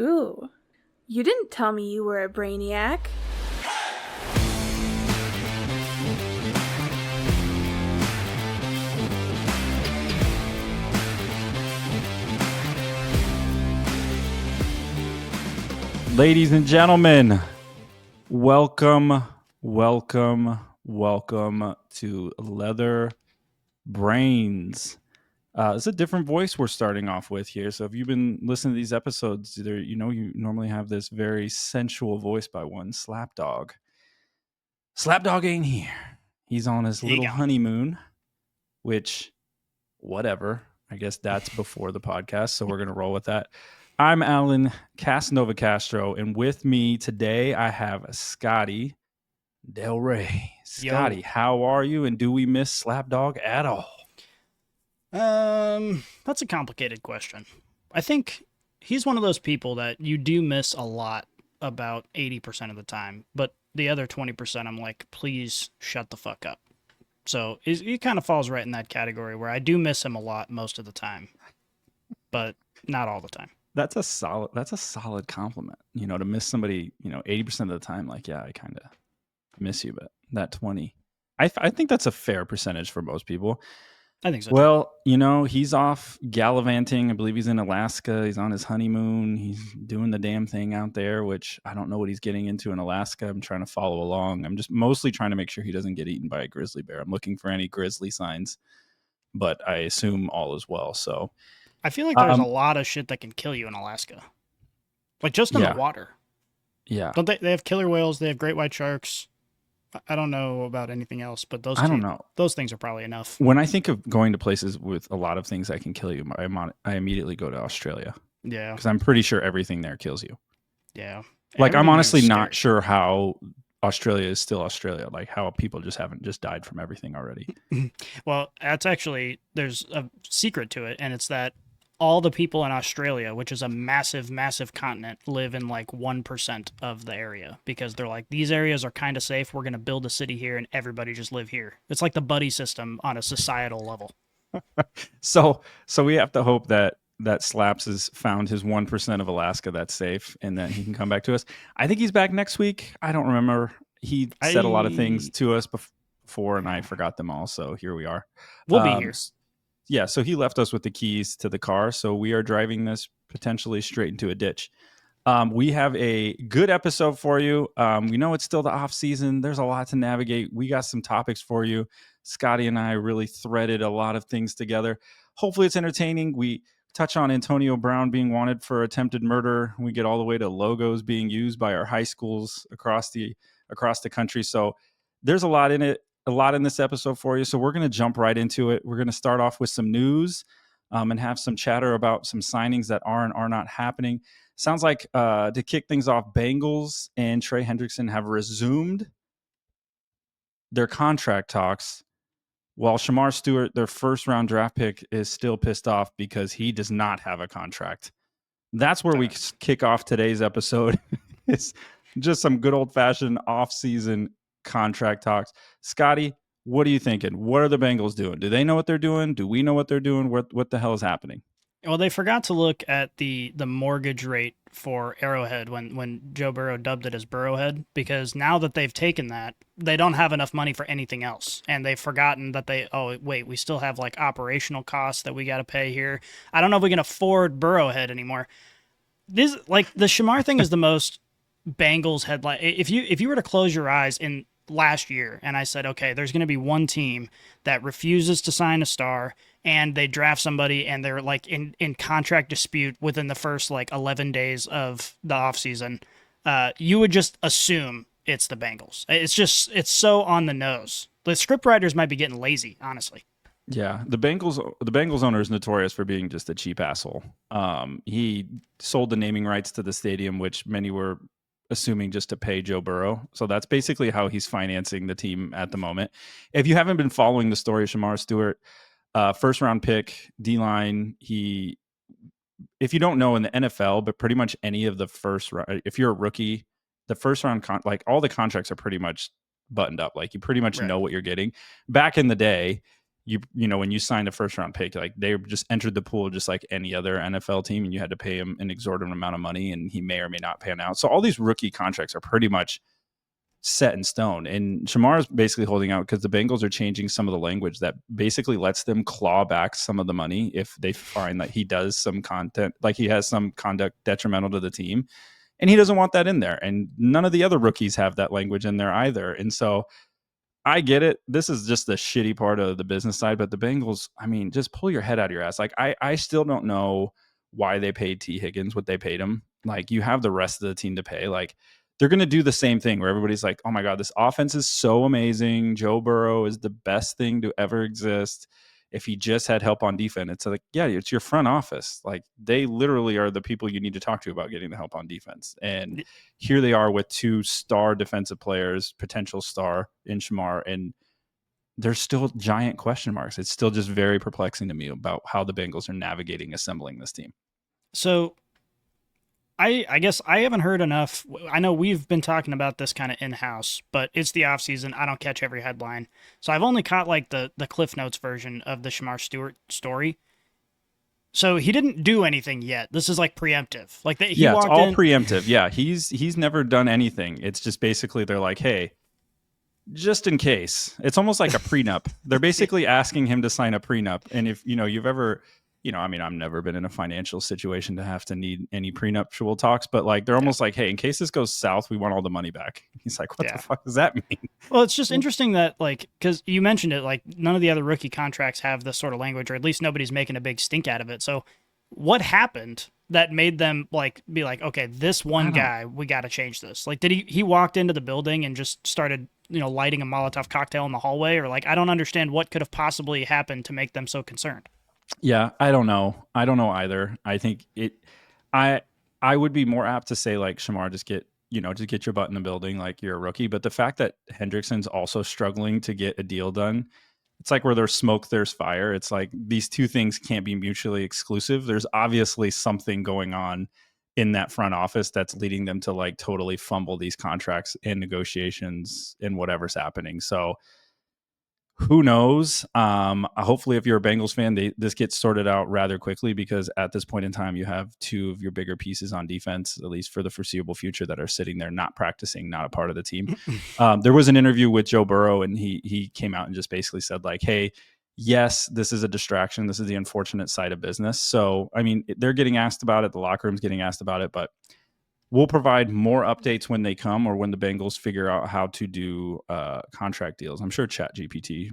Ooh, you didn't tell me you were a brainiac. Ladies and gentlemen, welcome to LeatherBrainz. It's a different voice we're starting off with here. So if you've been listening to these episodes, you normally have this very sensual voice by one Slapdog. Slapdog ain't here. He's on his little honeymoon, which, whatever. I guess that's before the podcast, so we're going to roll with that. I'm Alan Casanova Castro, and with me today I have Scotty Del Rey. Scotty, how are you, and do we miss Slapdog at all? That's a complicated question. I think he's one of those people that you do miss a lot about 80% of the time, but the other 20% I'm like, please shut the fuck up. So he kind of falls right in that category where I do miss him a lot most of the time, but not all the time. That's a solid compliment, to miss somebody, 80% of the time. Like, yeah, I kind of miss you, but that 20, I think that's a fair percentage for most people. I think so. Well, he's off gallivanting. I believe he's in Alaska. He's on his honeymoon. He's doing the damn thing out there, which I don't know what he's getting into in Alaska. I'm trying to follow along. I'm just mostly trying to make sure he doesn't get eaten by a grizzly bear. I'm looking for any grizzly signs, but I assume all is well. So I feel like there's a lot of shit that can kill you in Alaska, like just in the water. Yeah. Don't they have killer whales? They have great white sharks. I don't know about anything else, but those don't know. Those things are probably enough. When I think of going to places with a lot of things that can kill you, I immediately go to Australia. Yeah. Because I'm pretty sure everything there kills you. Yeah. Like, I'm honestly not sure how Australia is still Australia, like how people haven't died from everything already. Well, there's a secret to it, and it's that all the people in Australia, which is a massive, massive continent, live in like 1% of the area because they're like, these areas are kind of safe. We're going to build a city here and everybody just live here. It's like the buddy system on a societal level. So we have to hope that Slaps has found his 1% of Alaska that's safe and that he can come back to us. I think he's back next week. I don't remember. He said a lot of things to us before and I forgot them all. So here we are. We'll be here. Yeah, so he left us with the keys to the car, so we are driving this potentially straight into a ditch. We have a good episode for you. We know it's still the off season. There's a lot to navigate. We got some topics for you. Scotty and I really threaded a lot of things together. Hopefully it's entertaining. We touch on Antonio Brown being wanted for attempted murder. We get all the way to logos being used by our high schools across the country. So there's a lot in it. A lot in this episode for you. So we're going to jump right into it. We're going to start off with some news and have some chatter about some signings that are and are not happening. Sounds like to kick things off, Bengals and Trey Hendrickson have resumed their contract talks, while Shamar Stewart, their first round draft pick, is still pissed off because he does not have a contract. That's where we kick off today's episode. It's just some good old fashioned off-season contract talks. Scotty, what are you thinking? What are the Bengals doing? Do they know what they're doing? Do we know what they're doing? What the hell is happening? Well, they forgot to look at the mortgage rate for Arrowhead when Joe Burrow dubbed it as Burrowhead, because now that they've taken that, they don't have enough money for anything else. And they've forgotten that we still have like operational costs that we got to pay here. I don't know if we can afford Burrowhead anymore. This, like, the Shamar thing is the most Bengals headline. If you were to close your eyes in last year and I said, okay, there's going to be one team that refuses to sign a star and they draft somebody and they're like in contract dispute within the first like 11 days of the offseason, you would just assume it's the Bengals. It's so on the nose. The scriptwriters might be getting lazy, honestly. Yeah, the Bengals owner is notorious for being just a cheap asshole. He sold the naming rights to the stadium, which many were assuming just to pay Joe Burrow. So that's basically how he's financing the team at the moment. If you haven't been following the story of Shamar Stewart, first round pick, D-line, if you don't know in the NFL, but pretty much any of the first round, if you're a rookie, the first round, like all the contracts are pretty much buttoned up. Like you pretty much know what you're getting. Back in the day, when you signed a first round pick, like they just entered the pool just like any other NFL team, and you had to pay him an exorbitant amount of money, and he may or may not pan out. So all these rookie contracts are pretty much set in stone. And Shamar is basically holding out because the Bengals are changing some of the language that basically lets them claw back some of the money if they find that he does some content, like he has some conduct detrimental to the team. And he doesn't want that in there. And none of the other rookies have that language in there either. And so I get it. This is just the shitty part of the business side. But the Bengals, I mean, just pull your head out of your ass. Like, I still don't know why they paid T. Higgins what they paid him. Like, you have the rest of the team to pay. Like, they're going to do the same thing where everybody's like, oh my God, this offense is so amazing. Joe Burrow is the best thing to ever exist. If he just had help on defense, it's like, yeah, it's your front office. Like, they literally are the people you need to talk to about getting the help on defense. And here they are with 2 star defensive players, potential star in Shamar, and there's still giant question marks. It's still just very perplexing to me about how the Bengals are navigating assembling this team. So I guess I haven't heard enough. I know we've been talking about this kind of in-house, but it's the off season. I don't catch every headline. So I've only caught like the Cliff Notes version of the Shamar Stewart story. So he didn't do anything yet. This is like preemptive. Like he it's walked all in. preemptive. Yeah, he's never done anything. It's just basically they're like, hey, just in case. It's almost like a prenup. They're basically asking him to sign a prenup. And if you've ever, I mean, I've never been in a financial situation to have to need any prenuptial talks, but like they're almost like, hey, in case this goes south, we want all the money back. He's like, what the fuck does that mean? Well, it's just interesting that, like, because you mentioned it, like none of the other rookie contracts have this sort of language, or at least nobody's making a big stink out of it. So what happened that made them like be like, okay, this one guy, we got to change this? Like, did he walked into the building and just started, lighting a Molotov cocktail in the hallway? Or like, I don't understand what could have possibly happened to make them so concerned. Yeah, I don't know. I don't know either. I think I would be more apt to say like, Shamar, just get your butt in the building. Like, you're a rookie. But the fact that Hendrickson's also struggling to get a deal done, it's like where there's smoke, there's fire. It's like these two things can't be mutually exclusive. There's obviously something going on in that front office that's leading them to like totally fumble these contracts and negotiations and whatever's happening. So who knows? Hopefully, if you're a Bengals fan, this gets sorted out rather quickly, because at this point in time, you have 2 of your bigger pieces on defense, at least for the foreseeable future, that are sitting there not practicing, not a part of the team. There was an interview with Joe Burrow, and he came out and just basically said like, hey, yes, this is a distraction. This is the unfortunate side of business. So, I mean, they're getting asked about it. The locker room's getting asked about it, but we'll provide more updates when they come, or when the Bengals figure out how to do contract deals. I'm sure ChatGPT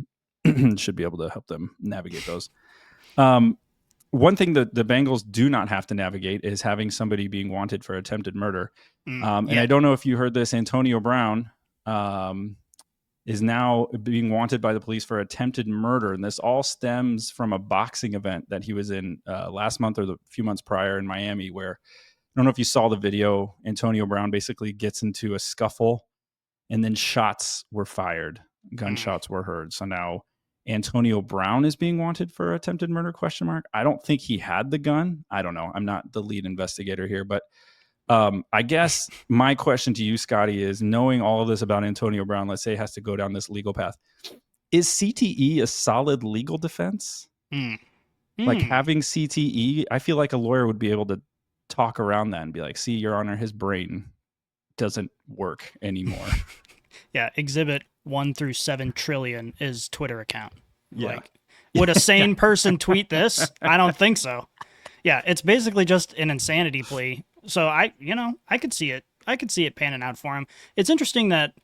should be able to help them navigate those. One thing that the Bengals do not have to navigate is having somebody being wanted for attempted murder. And I don't know if you heard this, Antonio Brown is now being wanted by the police for attempted murder. And this all stems from a boxing event that he was in last month or the few months prior in Miami, where, I don't know if you saw the video, Antonio Brown basically gets into a scuffle and then shots were fired. Gunshots were heard. So now Antonio Brown is being wanted for attempted murder, ? I don't think he had the gun. I don't know. I'm not the lead investigator here, but I guess my question to you, Scotty, is, knowing all of this about Antonio Brown, let's say he has to go down this legal path, is CTE a solid legal defense? Like, having CTE, I feel like a lawyer would be able to talk around that and be like, see, Your Honor, his brain doesn't work anymore. Yeah, exhibit 1 through 7 trillion is Twitter account. Yeah. Like, would a sane person tweet this? I don't think so. Yeah, it's basically just an insanity plea. So I could see it. I could see it panning out for him. It's interesting that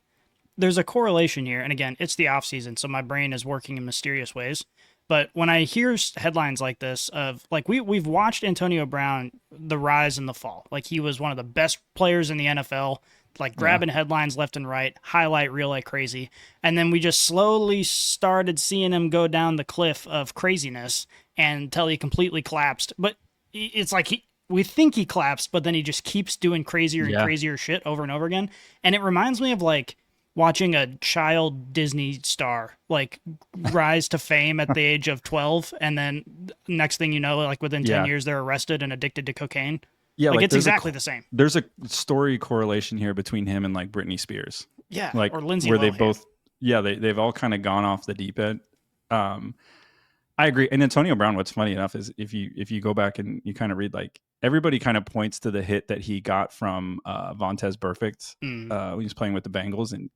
there's a correlation here, and again, it's the off season, so my brain is working in mysterious ways. But when I hear headlines like this of, like, we've watched Antonio Brown, the rise and the fall. Like, he was one of the best players in the NFL, like grabbing headlines left and right, highlight reel like crazy. And then we just slowly started seeing him go down the cliff of craziness until he completely collapsed. But it's like we think he collapsed, but then he just keeps doing crazier and crazier shit over and over again. And it reminds me of like watching a child Disney star like rise to fame at the age of 12, and then next thing you know, like within 10 years, they're arrested and addicted to cocaine. Yeah, like it's exactly the same. There's a story correlation here between him and like Britney Spears. Yeah, like or Lindsay where Lohan. they both, they've all kind of gone off the deep end. I agree. And Antonio Brown, what's funny enough is if you go back and you kind of read, like, everybody kind of points to the hit that he got from Vontez Burfict when he was playing with the Bengals, and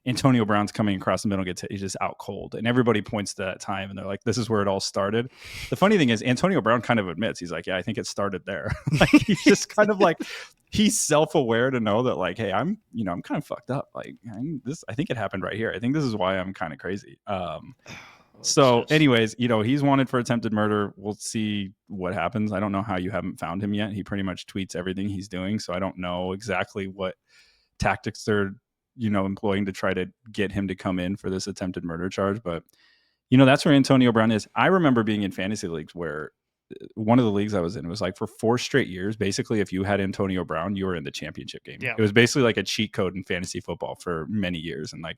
Antonio Brown's coming across the middle, gets hit, he's just out cold. And everybody points to that time and they're like, this is where it all started. The funny thing is Antonio Brown kind of admits, he's like, yeah, I think it started there. Like, he's just kind of like, he's self-aware to know that, like, hey, I'm kind of fucked up. Like, I think it happened right here. I think this is why I'm kind of crazy. So anyways, he's wanted for attempted murder. We'll see what happens. I don't know how you haven't found him yet. He pretty much tweets everything he's doing. So I don't know exactly what tactics they're, employing to try to get him to come in for this attempted murder charge. But, that's where Antonio Brown is. I remember being in fantasy leagues where one of the leagues I was in was like for 4 straight years. Basically, if you had Antonio Brown, you were in the championship game. Yeah. It was basically like a cheat code in fantasy football for many years. And like,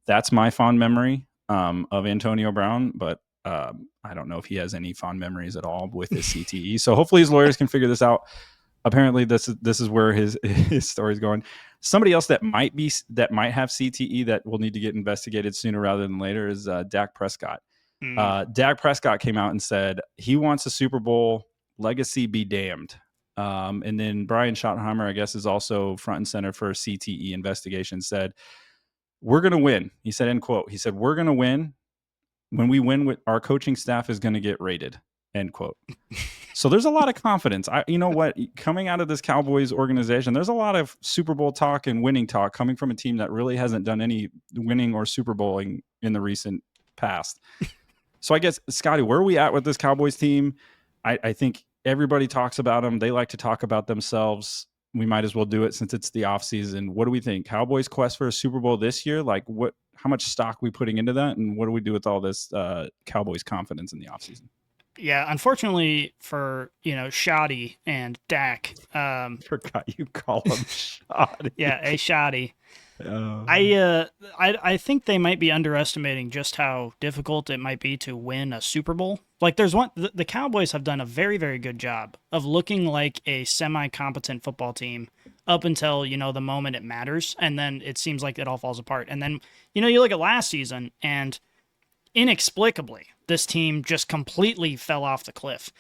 that's my fond memory of Antonio Brown, but I don't know if he has any fond memories at all with his CTE. So hopefully his lawyers can figure this out. Apparently this is where his story's going. Somebody else that might have CTE that will need to get investigated sooner rather than later is Dak Prescott. Dak Prescott came out and said he wants a Super Bowl, legacy be damned. And then Brian Schottenheimer, I guess, is also front and center for CTE investigation, said, we're going to win. He said, end quote. He said, we're going to win. When we win, with our coaching staff is going to get rated, end quote. So there's a lot of confidence. You know what? Coming out of this Cowboys organization, there's a lot of Super Bowl talk and winning talk coming from a team that really hasn't done any winning or Super Bowling in the recent past. So I guess, Scotty, where are we at with this Cowboys team? I think everybody talks about them. They like to talk about themselves. We might as well do it since it's the offseason. What do we think? Cowboys quest for a Super Bowl this year? Like, how much stock are we putting into that? And what do we do with all this Cowboys confidence in the offseason? Yeah, unfortunately for, Shoddy and Dak. Forgot you call him Shoddy. Yeah, a Shoddy. I think they might be underestimating just how difficult it might be to win a Super Bowl. Like, the Cowboys have done a very, very good job of looking like a semi-competent football team up until, the moment it matters. And then it seems like it all falls apart. And then, you look at last season and inexplicably, this team just completely fell off the cliff.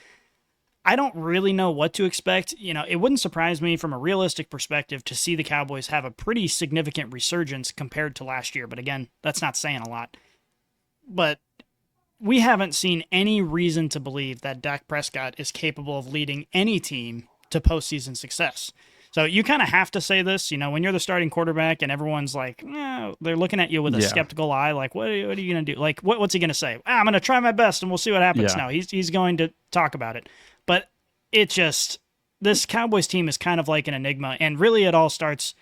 I don't really know what to expect. It wouldn't surprise me from a realistic perspective to see the Cowboys have a pretty significant resurgence compared to last year. But again, that's not saying a lot. But we haven't seen any reason to believe that Dak Prescott is capable of leading any team to postseason success. So you kind of have to say this, when you're the starting quarterback and everyone's like, they're looking at you with a skeptical eye, like, what are you going to do? Like, what's he going to say? I'm going to try my best and we'll see what happens. No, he's going to talk about it. But this Cowboys team is kind of like an enigma, and really it all starts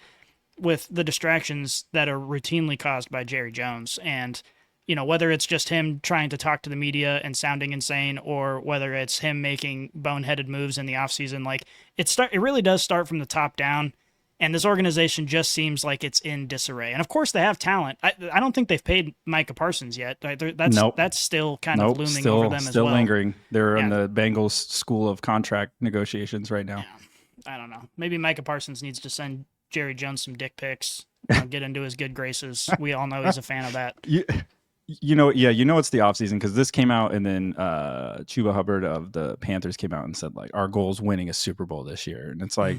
with the distractions that are routinely caused by Jerry Jones. And, whether it's just him trying to talk to the media and sounding insane, or whether it's him making boneheaded moves in the offseason, like, it really does start from the top down, and this organization just seems like it's in disarray. And of course they have talent. I don't think they've paid Micah Parsons yet. That's still kind of looming over them as well. Still lingering. They're in the Bengals school of contract negotiations right now. Yeah. I don't know. Maybe Micah Parsons needs to send Jerry Jones some dick pics, get into his good graces. We all know he's a fan of that. It's the offseason because this came out, and then Chuba Hubbard of the Panthers came out and said, like, our goal is winning a Super Bowl this year. And it's like,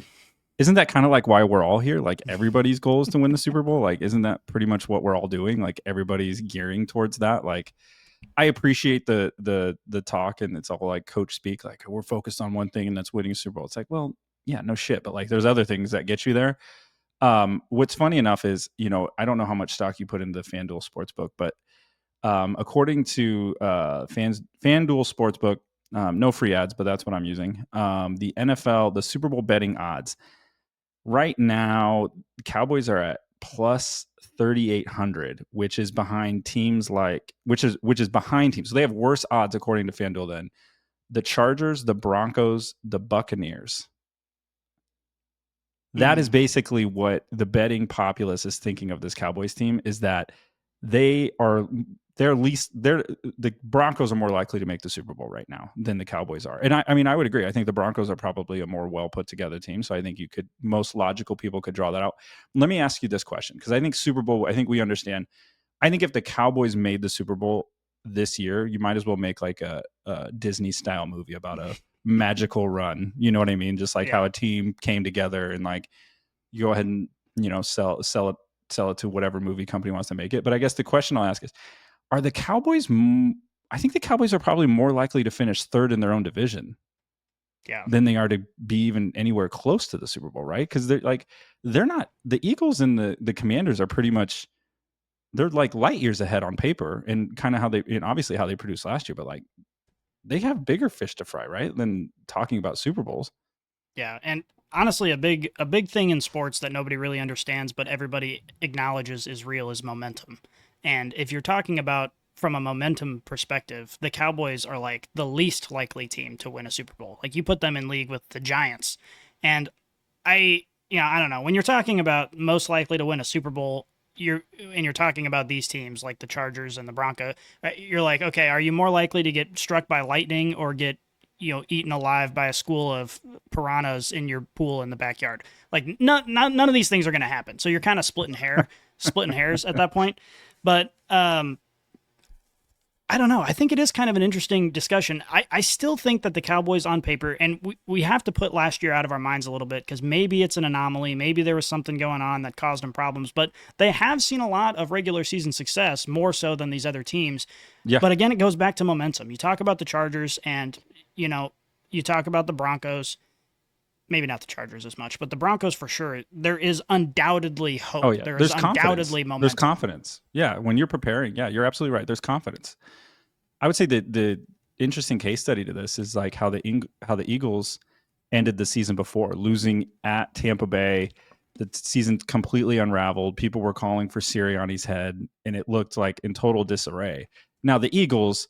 isn't that kind of like why we're all here? Like, everybody's goal is to win the Super Bowl. Like, isn't that pretty much what we're all doing? Like, everybody's gearing towards that. Like, I appreciate the talk, and it's all like coach speak, like, we're focused on one thing and that's winning a Super Bowl. It's like, well, yeah, no shit. But like, there's other things that get you there. What's funny enough is, I don't know how much stock you put into the FanDuel Sportsbook, but according to FanDuel Sportsbook, no free ads, but that's what I'm using. The NFL, the Super Bowl betting odds right now, Cowboys are at plus 3,800, which is behind teams which is behind teams. So they have worse odds according to FanDuel than the Chargers, the Broncos, the Buccaneers. That is basically what the betting populace is thinking of this Cowboys team, is that the Broncos are more likely to make the Super Bowl right now than the Cowboys are. And I would agree. I think the Broncos are probably a more well put together team. So I think most logical people could draw that out. Let me ask you this question, because I think Super Bowl, I think we understand. I think if the Cowboys made the Super Bowl, this year, you might as well make like a Disney style movie about a magical run. You know what I mean? Just like how a team came together and like you go ahead and, sell it to whatever movie company wants to make it. But I guess the question I'll ask is, are the Cowboys, I think the Cowboys are probably more likely to finish third in their own division than they are to be even anywhere close to the Super Bowl, right? Because they're not, the Eagles and the Commanders are pretty much, they're like light years ahead on paper and kind of obviously how they produced last year, but like they have bigger fish to fry, right? Than talking about Super Bowls. Yeah, and honestly, a big thing in sports that nobody really understands, but everybody acknowledges is real, is momentum. And if you're talking about from a momentum perspective, the Cowboys are like the least likely team to win a Super Bowl. Like you put them in league with the Giants, and I don't know. When you're talking about most likely to win a Super Bowl, you're talking about these teams like the Chargers and the Broncos. You're like, okay, are you more likely to get struck by lightning or get eaten alive by a school of piranhas in your pool in the backyard? Like none of these things are going to happen. So you're kind of splitting hairs at that point. But I don't know. I think it is kind of an interesting discussion. I still think that the Cowboys on paper, and we have to put last year out of our minds a little bit because maybe it's an anomaly. Maybe there was something going on that caused them problems, but they have seen a lot of regular season success, more so than these other teams. Yeah. But again, it goes back to momentum. You talk about the Chargers and, you talk about the Broncos. Maybe not the Chargers as much, but the Broncos for sure. There is undoubtedly hope. Oh, yeah. There's undoubtedly momentum. There's confidence. Yeah, when you're preparing, yeah, you're absolutely right. There's confidence. I would say that the interesting case study to this is like how the Eagles ended the season before, losing at Tampa Bay. The season completely unraveled. People were calling for Sirianni's head, and it looked like in total disarray. Now the Eagles,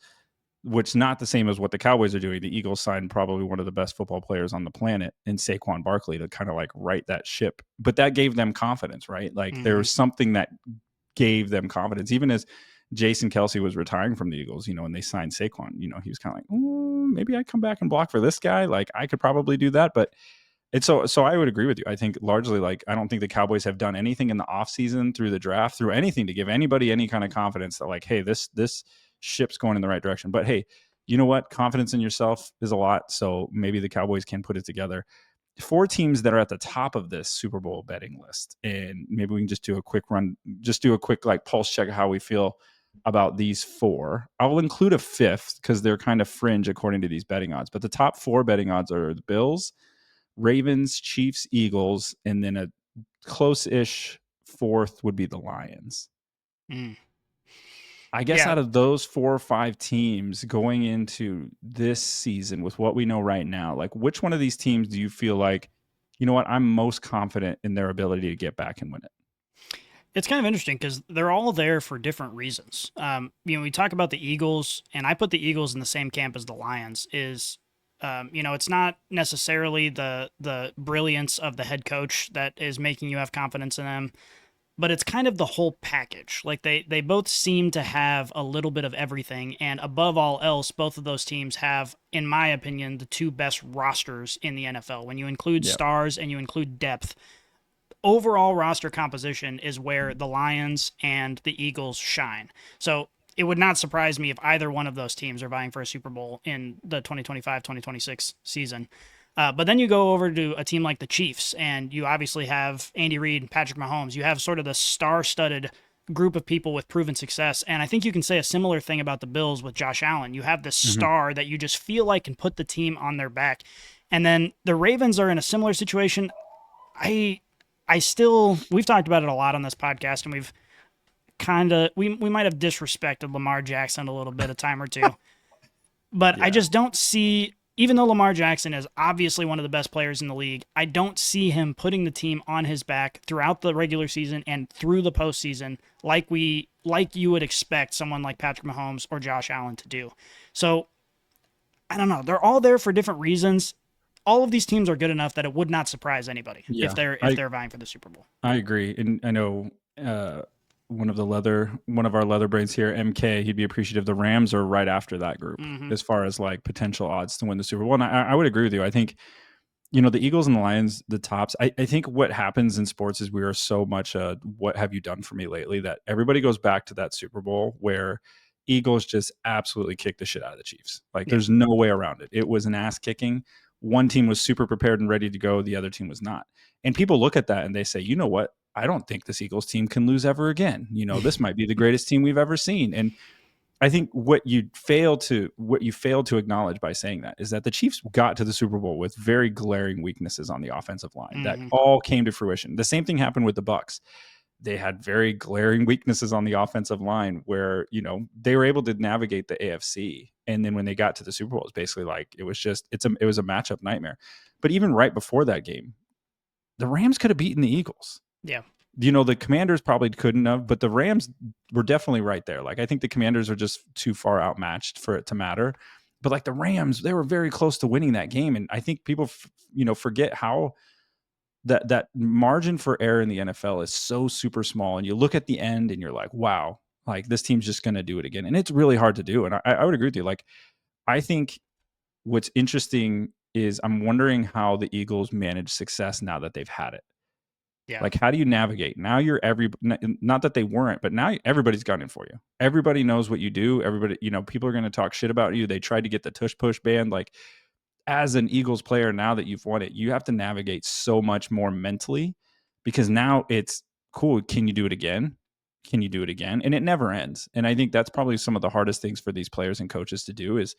which not the same as what the Cowboys are doing. The Eagles signed probably one of the best football players on the planet in Saquon Barkley to kind of like right that ship. But that gave them confidence, right? Like there was something that gave them confidence. Even as Jason Kelce was retiring from the Eagles, and they signed Saquon, he was kind of like, maybe I come back and block for this guy. Like I could probably do that. But it's so I would agree with you. I think largely like I don't think the Cowboys have done anything in the offseason through the draft, through anything to give anybody any kind of confidence that like, hey, this ship's going in the right direction. But hey, you know what? Confidence in yourself is a lot. So maybe the Cowboys can put it together. 4 teams that are at the top of this Super Bowl betting list. And maybe we can just do a quick like pulse check of how we feel about these 4. I will include a 5th because they're kind of fringe according to these betting odds. But the top 4 betting odds are the Bills, Ravens, Chiefs, Eagles, and then a close-ish 4th would be the Lions. I guess out of those 4 or 5 teams going into this season with what we know right now, like which one of these teams do you feel like, you know what, I'm most confident in their ability to get back and win it? It's kind of interesting because they're all there for different reasons. We talk about the Eagles, and I put the Eagles in the same camp as the Lions. It's not necessarily the brilliance of the head coach that is making you have confidence in them, but it's kind of the whole package. Like they both seem to have a little bit of everything, and above all else, both of those teams have, in my opinion, the 2 best rosters in the NFL. When you include stars and you include depth, overall roster composition is where the Lions and the Eagles shine. So it would not surprise me if either one of those teams are vying for a Super Bowl in the 2025-2026 season. But then you go over to a team like the Chiefs, and you obviously have Andy Reid and Patrick Mahomes. You have sort of the star-studded group of people with proven success. And I think you can say a similar thing about the Bills with Josh Allen. You have this star that you just feel like can put the team on their back. And then the Ravens are in a similar situation. We've talked about it a lot on this podcast, and we've we might have disrespected Lamar Jackson a little bit a time or two. But I just don't see, even though Lamar Jackson is obviously one of the best players in the league, I don't see him putting the team on his back throughout the regular season and through the postseason like you would expect someone like Patrick Mahomes or Josh Allen to do. So I don't know. They're all there for different reasons. All of these teams are good enough that it would not surprise anybody if they're vying for the Super Bowl. I agree, and I know one of our LeatherBrainz here, MK, he'd be appreciative. The Rams are right after that group as far as like potential odds to win the Super Bowl. And I would agree with you. I think the Eagles and the Lions, the tops. I think what happens in sports is we are so much what have you done for me lately that everybody goes back to that Super Bowl where Eagles just absolutely kicked the shit out of the Chiefs. Like there's no way around it. It was an ass kicking. One team was super prepared and ready to go. The other team was not. And people look at that and they say, you know what? I don't think this Eagles team can lose ever again. You know, this might be the greatest team we've ever seen. And I think what you failed to acknowledge by saying that is that the Chiefs got to the Super Bowl with very glaring weaknesses on the offensive line that all came to fruition. The same thing happened with the Bucs. They had very glaring weaknesses on the offensive line where, you know, they were able to navigate the AFC. And then when they got to the Super Bowl, it's basically like it was a matchup nightmare. But even right before that game, the Rams could have beaten the Eagles. Yeah. You know, the Commanders probably couldn't have, but the Rams were definitely right there. Like, I think the Commanders are just too far outmatched for it to matter. But like the Rams, they were very close to winning that game. And I think people, forget how that margin for error in the NFL is so super small. And you look at the end and you're like, wow, like this team's just going to do it again. And it's really hard to do. And I would agree with you. Like, I think what's interesting is I'm wondering how the Eagles manage success now that they've had it. Yeah. Like, how do you navigate? Now you're not that they weren't, but now everybody's got in for you. Everybody knows what you do. Everybody, people are going to talk shit about you. They tried to get the tush push ban. Like, as an Eagles player, now that you've won it, you have to navigate so much more mentally because now it's cool. Can you do it again? Can you do it again? And it never ends. And I think that's probably some of the hardest things for these players and coaches to do is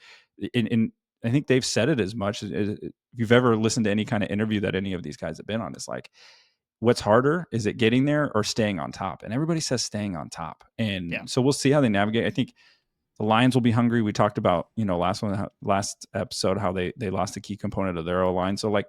in I think they've said it as much as if you've ever listened to any kind of interview that any of these guys have been on. It's like, what's harder? Is it getting there or staying on top? And everybody says staying on top. And so we'll see how they navigate. I think the Lions will be hungry. We talked about, last episode, how they lost a key component of their O-line. So like,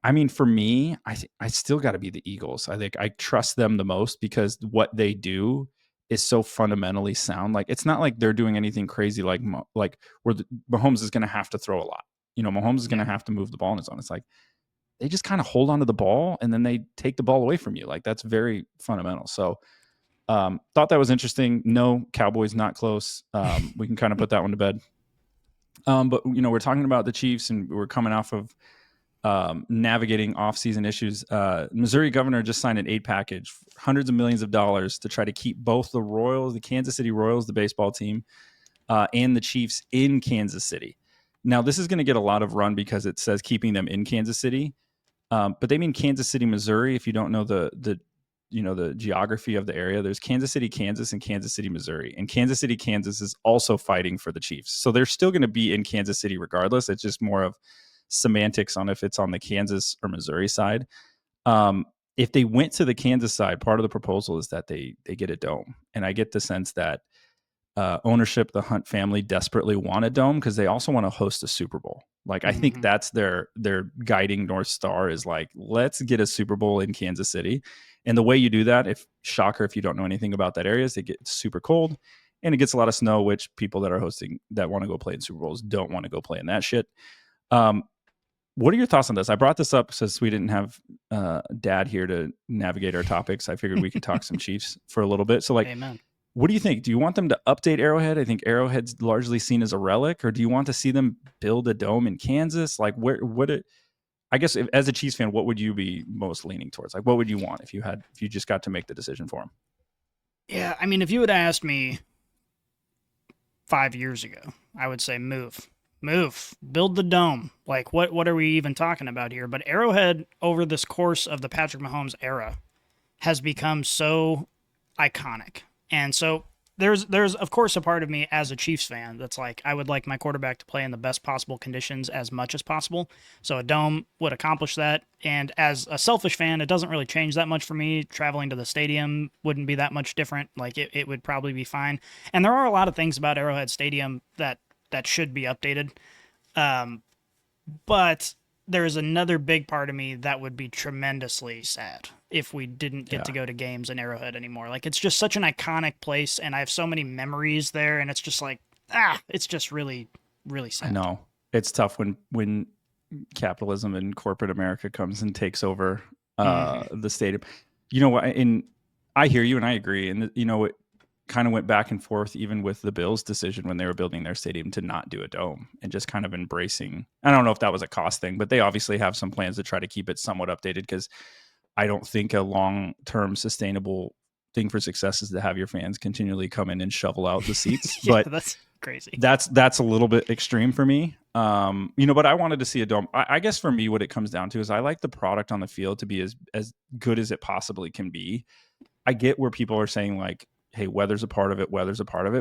I mean, for me, I still got to be the Eagles. I think I trust them the most because what they do is so fundamentally sound. Like, it's not like they're doing anything crazy like where Mahomes is going to have to throw a lot. Mahomes is going to have to move the ball in his own. It's like, they just kind of hold on to the ball and then they take the ball away from you. Like, that's very fundamental. So thought that was interesting. No, Cowboys not close. We can kind of put that one to bed. But we're talking about the Chiefs and we're coming off of navigating off-season issues. Missouri governor just signed an aid package, hundreds of millions of dollars to try to keep both the Kansas City Royals, the baseball team, and the Chiefs in Kansas City. Now, this is going to get a lot of run because it says keeping them in Kansas City. But they mean Kansas City, Missouri. If you don't know the geography of the area, there's Kansas City, Kansas, and Kansas City, Missouri. And Kansas City, Kansas is also fighting for the Chiefs. So they're still going to be in Kansas City regardless. It's just more of semantics on if it's on the Kansas or Missouri side. If they went to the Kansas side, part of the proposal is that they get a dome. And I get the sense that ownership, the Hunt family, desperately want a dome because they also want to host a Super Bowl. Like, I think that's their guiding North Star is like, let's get a Super Bowl in Kansas City. And the way you do that, if you don't know anything about that area, is it gets super cold and it gets a lot of snow, which people that are hosting that want to go play in Super Bowls don't want to go play in that shit. What are your thoughts on this? I brought this up since we didn't have Dad here to navigate our topics. I figured we could talk some Chiefs for a little bit. So like, Amen. What do you think? Do you want them to update Arrowhead? I think Arrowhead's largely seen as a relic, or do you want to see them build a dome in Kansas? Like, I guess as a Chiefs fan, what would you be most leaning towards? Like, what would you want if you just got to make the decision for them? Yeah, I mean, if you would asked me 5 years ago, I would say move, build the dome. Like, what are we even talking about here? But Arrowhead, over this course of the Patrick Mahomes era, has become so iconic. And so there's of course a part of me as a Chiefs fan that's like, I would like my quarterback to play in the best possible conditions as much as possible. So a dome would accomplish that. And as a selfish fan, it doesn't really change that much for me. Traveling to the stadium wouldn't be that much different. Like, it would probably be fine. And there are a lot of things about Arrowhead Stadium that should be updated. But there is another big part of me that would be tremendously sad if we didn't get to go to games in Arrowhead anymore. Like, it's just such an iconic place, and I have so many memories there, and it's just like, it's just really, really sad. I know. It's tough when capitalism and corporate America comes and takes over the stadium. You know what? I hear you, and I agree. And, it kind of went back and forth even with the Bills' decision when they were building their stadium to not do a dome and just kind of embracing. I don't know if that was a cost thing, but they obviously have some plans to try to keep it somewhat updated because I don't think a long-term sustainable thing for success is to have your fans continually come in and shovel out the seats. Yeah, but that's crazy. That's a little bit extreme for me. But I wanted to see a dome. I guess for me, what it comes down to is I like the product on the field to be as good as it possibly can be. I get where people are saying like, hey, weather's a part of it,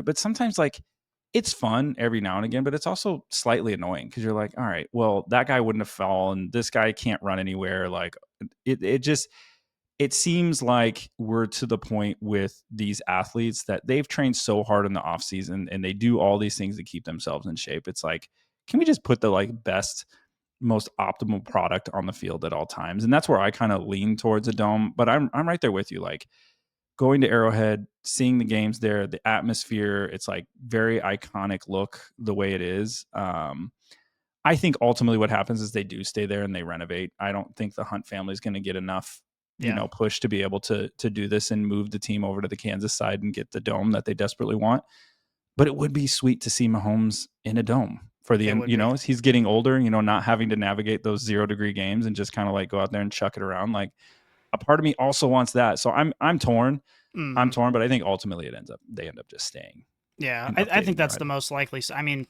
but sometimes like it's fun every now and again, but it's also slightly annoying because you're like, all right, well, that guy wouldn't have fallen. This guy can't run anywhere. Like it seems like we're to the point with these athletes that they've trained so hard in the off season and they do all these things to keep themselves in shape. It's like, can we just put the like best, most optimal product on the field at all times? And that's where I kind of lean towards a dome, but I'm right there with you. Like going to Arrowhead, seeing the games there, the atmosphere, it's like very iconic look the way it is. I think ultimately what happens is they do stay there and they renovate. I don't think the Hunt family is going to get enough, push to be able to do this and move the team over to the Kansas side and get the dome that they desperately want. But it would be sweet to see Mahomes in a dome for the, as he's getting older, not having to navigate those 0-degree games and just kind of like go out there and chuck it around. Like a part of me also wants that. So I'm torn. I'm torn, but I think ultimately they end up just staying. Yeah, I think that's the most likely. I mean,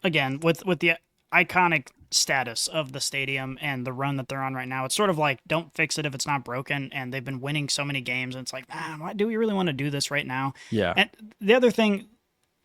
again, with the iconic status of the stadium and the run that they're on right now, it's sort of like don't fix it if it's not broken, and they've been winning so many games, and it's like, why do we really want to do this right now? Yeah. And the other thing,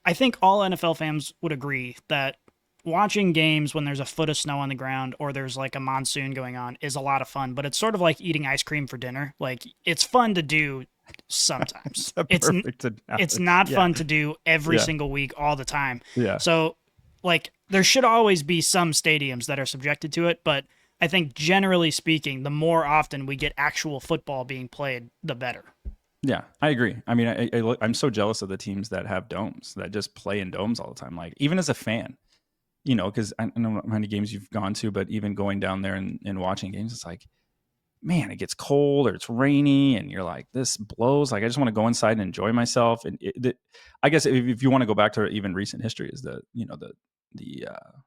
I think all NFL fans would agree that watching games when there's a foot of snow on the ground or there's like a monsoon going on is a lot of fun, but it's sort of like eating ice cream for dinner. Like it's fun to do sometimes. It's not fun to do every single week all the time. Yeah. So like there should always be some stadiums that are subjected to it, but I think generally speaking, the more often we get actual football being played, the better. Yeah, I agree. I mean, I'm so jealous of the teams that have domes, that just play in domes all the time. Like even as a fan, because I don't know how many games you've gone to, but even going down there and watching games, it's like, man, it gets cold or it's rainy and you're like, this blows. Like, I just want to go inside and enjoy myself. And I guess if you want to go back to even recent history is the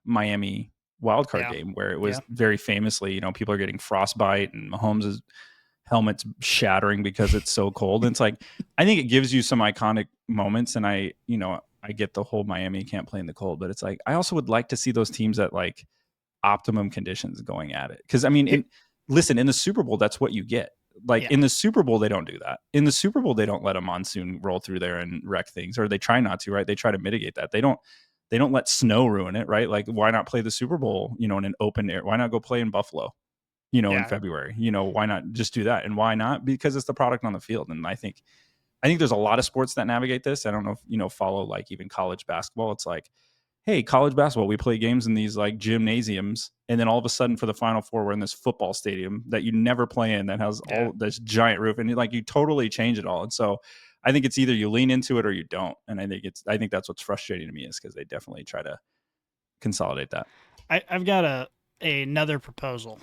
Miami wildcard game where it was very famously, people are getting frostbite and Mahomes' helmet's shattering because it's so cold. And it's like, I think it gives you some iconic moments. And I get the whole Miami can't play in the cold, but it's like, I also would like to see those teams at like optimum conditions going at it. Cause I mean, listen, in the Super Bowl, that's what you get. Like in the Super Bowl, they don't do that. In the Super Bowl, they don't let a monsoon roll through there and wreck things, or they try not to, right? They try to mitigate that. They don't let snow ruin it, right? Like why not play the Super Bowl, in an open air? Why not go play in Buffalo, in February? Why not just do that? And why not? Because it's the product on the field. And I think there's a lot of sports that navigate this. I don't know if, follow like even college basketball. It's like, hey, college basketball, we play games in these like gymnasiums. And then all of a sudden for the Final Four, we're in this football stadium that you never play in that has all this giant roof. And you totally change it all. And so I think it's either you lean into it or you don't. And I think that's what's frustrating to me is because they definitely try to consolidate that. I've got another proposal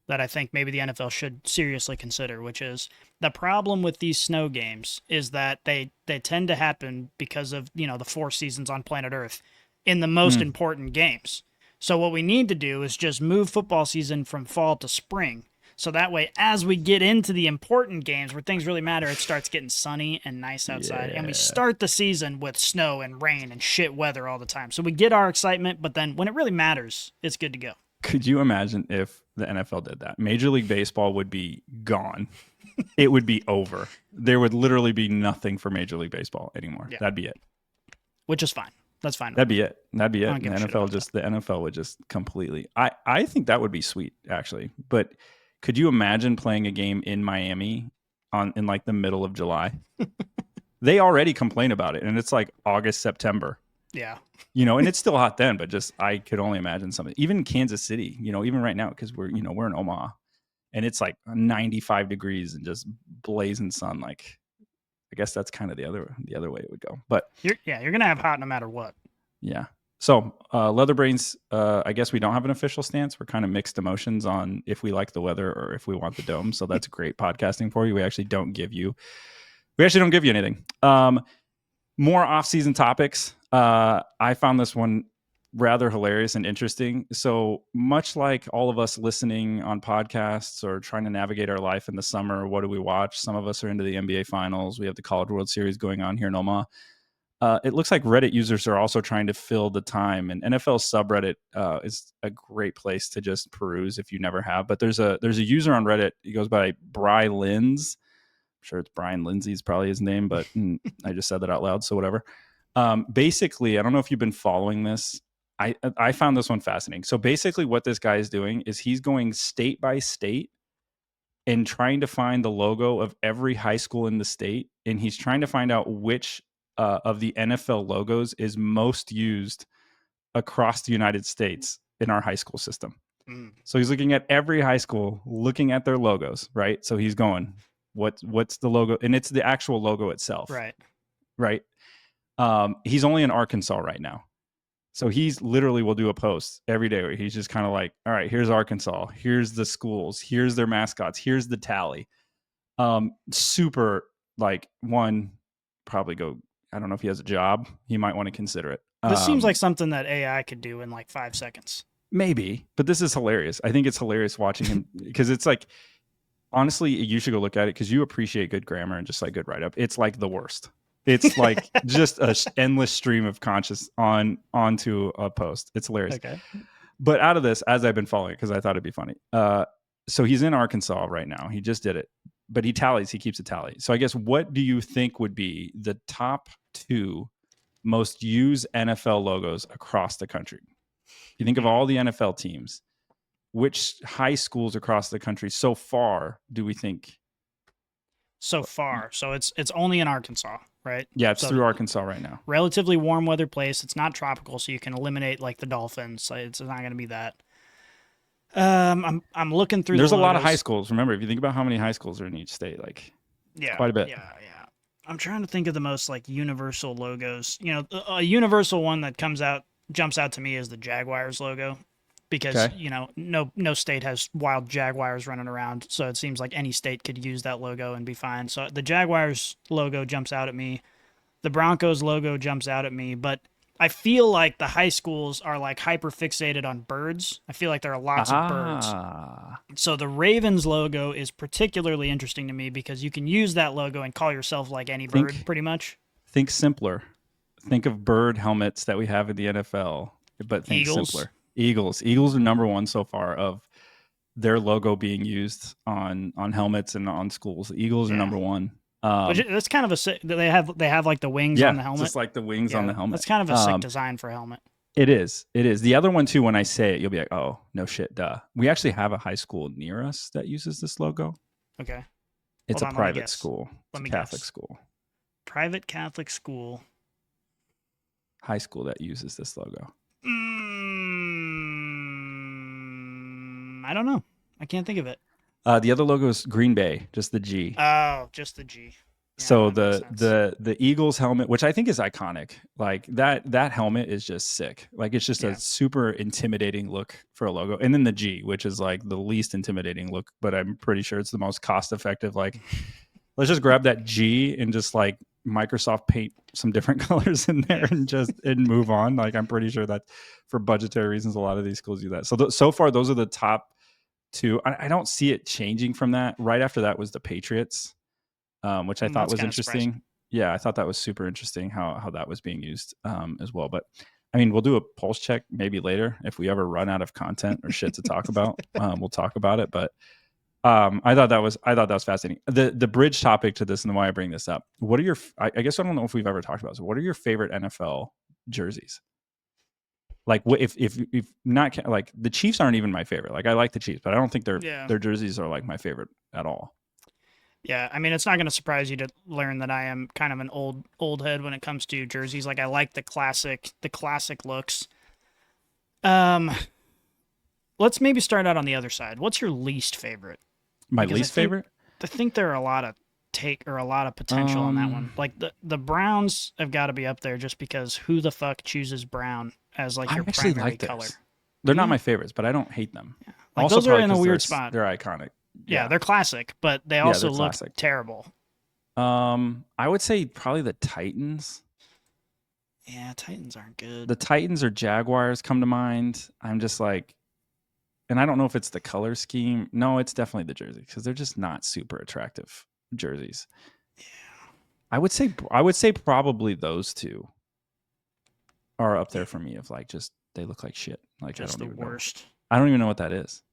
that I think maybe the NFL should seriously consider, which is the problem with these snow games is that they tend to happen because of, the 4 seasons on planet Earth in the most important games. So what we need to do is just move football season from fall to spring. So that way, as we get into the important games where things really matter, it starts getting sunny and nice outside. And we start the season with snow and rain and shit weather all the time. So we get our excitement, but then when it really matters, it's good to go. Could you imagine if the NFL did that? Major League Baseball would be gone. It would be over. There would literally be nothing for Major League Baseball anymore. Yeah. That'd be it. Which is fine. That's fine. That'd be it. The NFL would just completely. I think that would be sweet, actually. But could you imagine playing a game in Miami in like the middle of July? They already complain about it, and it's like August, September. Yeah. And it's still hot then, but just I could only imagine something. Even Kansas City, even right now, because we're in Omaha, and it's like 95 degrees and just blazing sun. Like, I guess that's kind of the other way it would go. But you're gonna have hot no matter what. Yeah. So LeatherBrainz, I guess we don't have an official stance. We're kind of mixed emotions on if we like the weather or if we want the dome. So that's great podcasting for you. We actually don't give you anything. More off-season topics. I found this one rather hilarious and interesting. So much like all of us listening on podcasts or trying to navigate our life in the summer, what do we watch? Some of us are into the NBA Finals. We have the College World Series going on here in Omaha. It looks like Reddit users are also trying to fill the time, and NFL subreddit is a great place to just peruse if you never have. But there's a user on Reddit. He goes by Brian Linz. I'm sure it's Brian Lindsay is probably his name, but I just said that out loud, so whatever. Basically, I don't know if you've been following this. I found this one fascinating. So basically, what this guy is doing is he's going state by state and trying to find the logo of every high school in the state, and he's trying to find out which of the NFL logos is most used across the United States in our high school system. So he's looking at every high school, looking at their logos, right? So he's going, what's the logo? And it's the actual logo itself. Right. He's only in Arkansas right now. So he's literally will do a post every day where he's just kind of like, all right, here's Arkansas. Here's the schools. Here's their mascots. Here's the tally. Super like one, probably go, I don't know if he has a job. He might want to consider it. This seems like something that AI could do in like 5 seconds. Maybe, but this is hilarious. I think it's hilarious watching him because it's like, honestly, you should go look at it because you appreciate good grammar and just like good write-up. It's like the worst. It's like just an endless stream of conscious onto a post. It's hilarious. Okay. But out of this, as I've been following it, because I thought it'd be funny. So he's in Arkansas right now. He just did it. But he tallies. He keeps a tally. So I guess what do you think would be the top 2 most used NFL logos across the country? You think of all the NFL teams. Which high schools across the country so far do we think? So far. So it's only in Arkansas, right? Yeah, it's so through Arkansas right now. Relatively warm weather place. It's not tropical, so you can eliminate like the Dolphins. So it's not going to be that. I'm looking through. There's a lot of high schools. Remember, if you think about how many high schools are in each state, like quite a bit. Yeah. I'm trying to think of the most like universal logos. You know, a universal one that jumps out to me is the Jaguars logo. Because, you know, no state has wild Jaguars running around, so it seems like any state could use that logo and be fine. So the Jaguars logo jumps out at me. The Broncos logo jumps out at me, but I feel like the high schools are like hyper fixated on birds. I feel like there are lots of birds. So the Ravens logo is particularly interesting to me because you can use that logo and call yourself like any bird, pretty much. Think simpler. Think of bird helmets that we have in the NFL, but think Eagles. Simpler. Eagles are number 1 so far of their logo being used on helmets and on schools. The Eagles are number 1. That's kind of a sick. They have like the wings on the helmet. Just like the wings on the helmet. That's kind of a sick design for a helmet. It is. The other one too. When I say it, you'll be like, "Oh, no shit, duh." We actually have a high school near us that uses this logo. Okay. It's a private school. It's a Catholic school. Private Catholic school. High school that uses this logo. I don't know. I can't think of it. The other logo is Green Bay, just the G. Oh, just the G. Yeah, so the Eagles helmet, which I think is iconic, like that helmet is just sick. Like it's just a super intimidating look for a logo. And then the G, which is like the least intimidating look, but I'm pretty sure it's the most cost effective. Like let's just grab that G and just like Microsoft paint some different colors in there and move on. Like I'm pretty sure that for budgetary reasons, a lot of these schools do that. So so far, those are the top 2. I don't see it changing from that. Right after that was the Patriots, which I thought was interesting. Surprising. Yeah, I thought that was super interesting how that was being used as well. But I mean, we'll do a pulse check maybe later if we ever run out of content or shit to talk about. We'll talk about it. But I thought that was fascinating. The bridge topic to this and why I bring this up. What are your? I guess I don't know if we've ever talked about this. What are your favorite NFL jerseys? Like if not like the Chiefs aren't even my favorite. Like I like the Chiefs, but I don't think their jerseys are like my favorite at all. Yeah, I mean it's not going to surprise you to learn that I am kind of an old head when it comes to jerseys. Like I like the classic looks. Let's maybe start out on the other side. What's your least favorite? My least favorite? I think there are a lot of potential on that one. Like the Browns have got to be up there just because who the fuck chooses brown as like your primary color? They're not my favorites, but I don't hate them. Yeah. Like also, those are in a weird spot. They're iconic. Yeah, they're classic, but they also look terrible. I would say probably the Titans. Yeah, Titans aren't good. The Titans or Jaguars come to mind. I'm just like, and I don't know if it's the color scheme. No, it's definitely the jersey because they're just not super attractive jerseys. Yeah. I would say probably those two are up there for me of like just they look like shit. Like Just I the don't even know. worst. I don't even know what that is.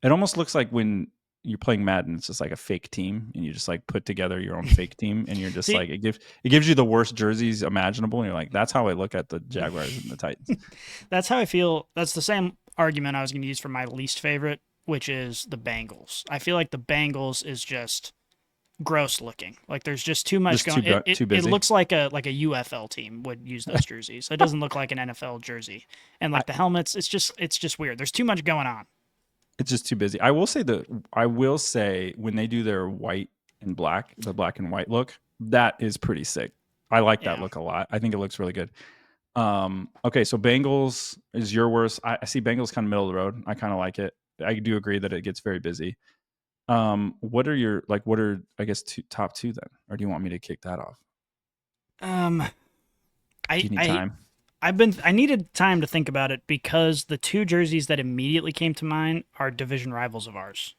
It almost looks like when you're playing Madden, it's just like a fake team, and you just like put together your own fake team, and you're just See- like it gives you the worst jerseys imaginable, and you're like, that's how I look at the Jaguars and the Titans. That's how I feel. That's the same argument I was going to use for my least favorite, which is the Bengals. I feel like the Bengals is just gross looking. Like there's just too much Just going. too It busy. looks like a UFL team would use those jerseys. It doesn't look like an NFL jersey. And like the helmets, it's just weird. There's too much going on. It's just too busy. I will say when they do their white and black, the black and white look, that is pretty sick. I like that Yeah. look a lot. I think it looks really good. Okay, so Bengals is your worst. I see Bengals kind of middle of the road. I kind of like it. I do agree that it gets very busy. What are I guess top two then, or do you want me to kick that off? Do you need time? I needed time to think about it because the two jerseys that immediately came to mind are division rivals of ours.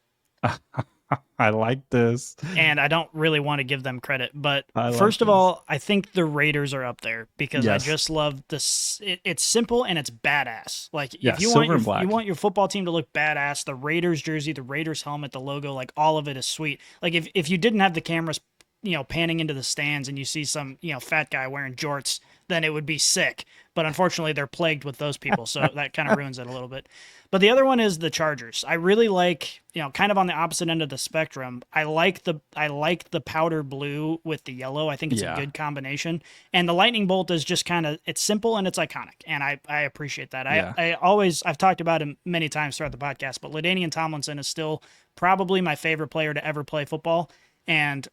I like this. And I don't really want to give them credit, but I like first of this. all, I think the Raiders are up there because I Yes. just love this. It's simple and it's badass. Like Yeah, if you silver want and black. you want your football team to look badass, the Raiders jersey, the Raiders helmet, the logo, like all of it is sweet. Like if you didn't have the cameras, panning into the stands and you see some, fat guy wearing jorts, then it would be sick. But unfortunately, they're plagued with those people, so that kind of ruins it a little bit. But the other one is the Chargers. I really like, kind of on the opposite end of the spectrum. I like the powder blue with the yellow. I think it's a good combination. And the lightning bolt is just it's simple and it's iconic, and I appreciate that. Yeah. I've talked about him many times throughout the podcast, but LaDainian Tomlinson is still probably my favorite player to ever play football, and